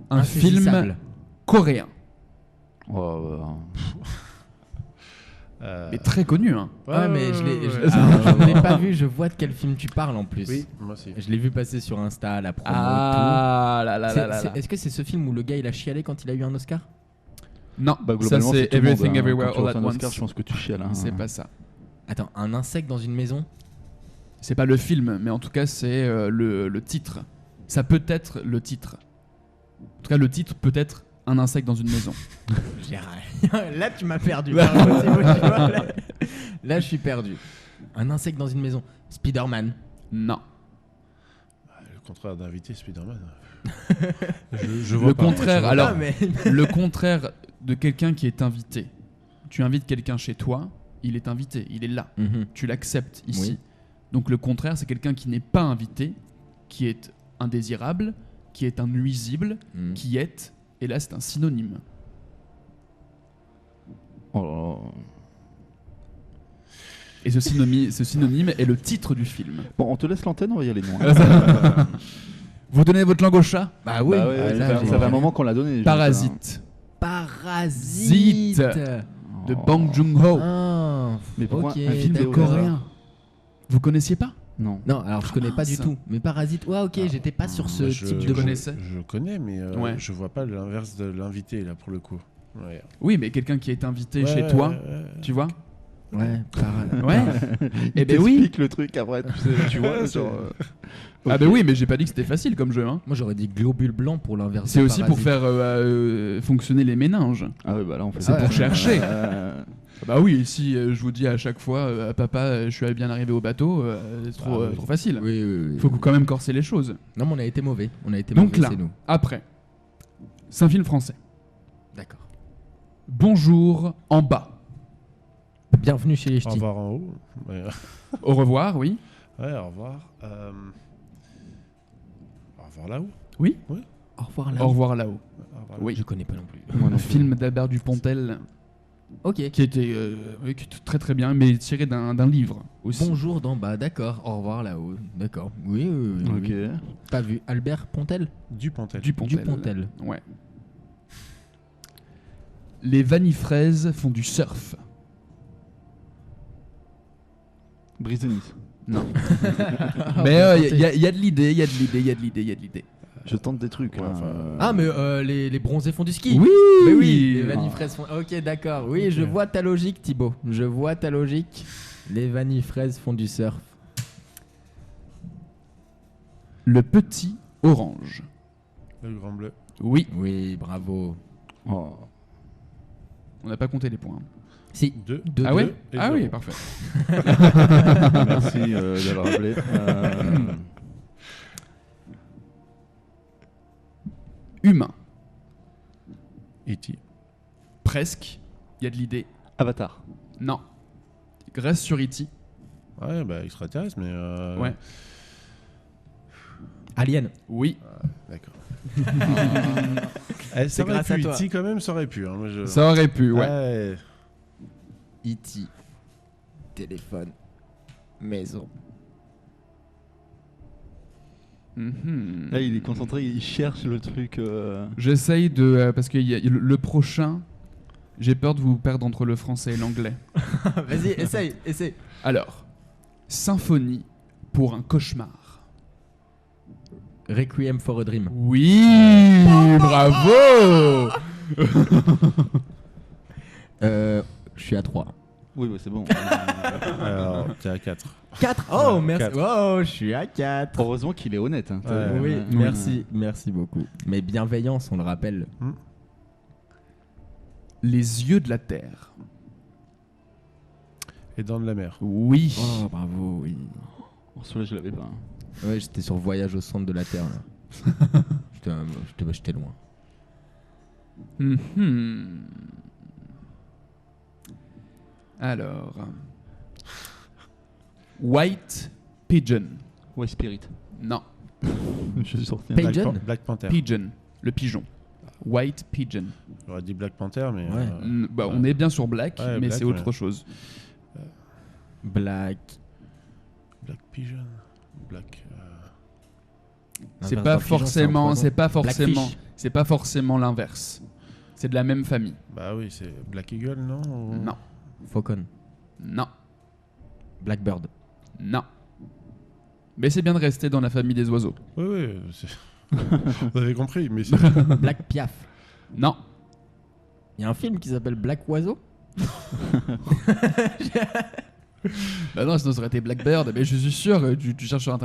Un film coréen. Mais très connu, hein. Ouais, mais je ne l'ai pas vu. Je vois de quel film tu parles en plus. Oui, moi aussi. Je l'ai vu passer sur Insta à la promo. Est-ce que c'est ce film où le gars il a chialé quand il a eu un Oscar? Non, ça c'est Everything Everywhere All at Once. Oscar, je pense que tu chiales. C'est pas ça. Attends, un insecte dans une maison? C'est pas le film, mais en tout cas c'est le titre. Ça peut être le titre. En tout cas, le titre peut être un insecte dans une maison. Là, tu m'as perdu. Là, je suis perdu. Un insecte dans une maison. Spider-Man. Non. Le contraire d'invité, Spider-Man. Le contraire. Alors, le contraire de quelqu'un qui est invité. Tu invites quelqu'un chez toi, il est invité, il est là. Tu l'acceptes ici. Oui. Donc le contraire, c'est quelqu'un qui n'est pas invité, qui est indésirable, qui est un nuisible, qui est... Et là, c'est un synonyme. Et ce synonyme est le titre du film. Bon, on te laisse l'antenne, on va y aller. Vous donnez votre langue au chat? Bah oui. Ça fait un moment qu'on l'a donné. Parasite. Parasite de Bong Joon-ho. Mais pourquoi un film coréen? Vous connaissiez pas? Non, alors je connais pas du tout. Mais Parasite, j'étais pas sur ce type de... Je connais, mais je vois pas l'inverse de l'invité là pour le coup. Ouais. Oui, mais quelqu'un qui est invité chez toi, tu vois? Ouais. Et ben oui. Explique le truc après, tu vois. Ah ben oui, mais j'ai pas dit que c'était facile comme jeu. Hein. Moi j'aurais dit globule blanc pour l'inverse. C'est aussi pour faire fonctionner les méninges. Ah oui, bah là on fait. C'est pour chercher. Bah oui, si je vous dis à chaque fois, papa, je suis bien arrivé au bateau, c'est trop facile. Oui. Faut quand même corser les choses. Non, mais on a été mauvais. Donc là, c'est nous. après, c'est un film français. D'accord. Bonjour en bas. Bienvenue chez les ch'tis. Au revoir en haut. Ouais. Au revoir, oui. Ouais, au revoir. Au revoir là-haut. Oui. Au revoir là-haut. Au revoir là-haut. Oui. Je connais pas non plus. Un film d'Albert Dupontel. Ok. Qui était très très bien, mais tiré d'un livre aussi. Bonjour d'en bas, d'accord. Au revoir là-haut, d'accord. Oui. Ok. Pas vu. Albert Pontel. Dupontel. Ouais. Les vanifraises font du surf. Brise de Nice. Non. Mais il y a de l'idée, il y a de l'idée. Je tente des trucs. Ah, mais les bronzés font du ski. Oui. Mais oui. Les vanifraises font. Ok, d'accord. Oui, je vois ta logique, Thibaut. Je vois ta logique. Les vanifraises font du surf. Le petit orange. Le grand bleu. Oui. Oui, bravo. Oh. On n'a pas compté les points. Si. 2. Ah oui. Ah oui, parfait. Merci d'avoir rappelé. Humain. E.T. Presque. Il y a de l'idée. Avatar. Non. Reste sur E.T. Ouais, bah extraterrestre, mais. Ouais. Alien. Oui. D'accord. Ça aurait pu, E.T. quand même, ça aurait pu. Hein. Moi, ça aurait pu, ouais. E.T. Téléphone. Maison. Là, il est concentré, il cherche le truc. J'essaye de... parce que le prochain, j'ai peur de vous perdre entre le français et l'anglais. Vas-y, essaye. Alors, symphonie pour un cauchemar. Requiem for a Dream. Oui, bravo. Je suis à 3. Oui, c'est bon. Alors, t'es à 4. 4. Oh, Ouais, merci. 4. Oh, je suis à 4. Heureusement qu'il est honnête. Hein. Oui, merci beaucoup. Mais bienveillance, on le rappelle. Les yeux de la terre. Les dents de la mer. Oui. Oh, bravo, oui. Oh, celui-là, je l'avais pas. Ouais, j'étais sur Voyage au centre de la Terre, là. J'étais loin. Alors... White Pigeon. Ouais, Spirit. Non. Je suis sorti. Pigeon. Black Panther. Pigeon. Le pigeon. White Pigeon. J'aurais dit Black Panther, mais... Ouais. On est bien sur Black, mais Black, c'est autre chose. Black Pigeon. Black... C'est pas forcément l'inverse. C'est de la même famille. Bah oui, c'est Black Eagle, non Non. Faucon. Non. Blackbird. Non. Mais c'est bien de rester dans la famille des oiseaux. Oui, vous avez compris, mais c'est... Black Piaf. Non. Il y a un film qui s'appelle Black Oiseau. Bah non, sinon ça aurait été Blackbird. Mais je suis sûr, tu cherches sur Internet.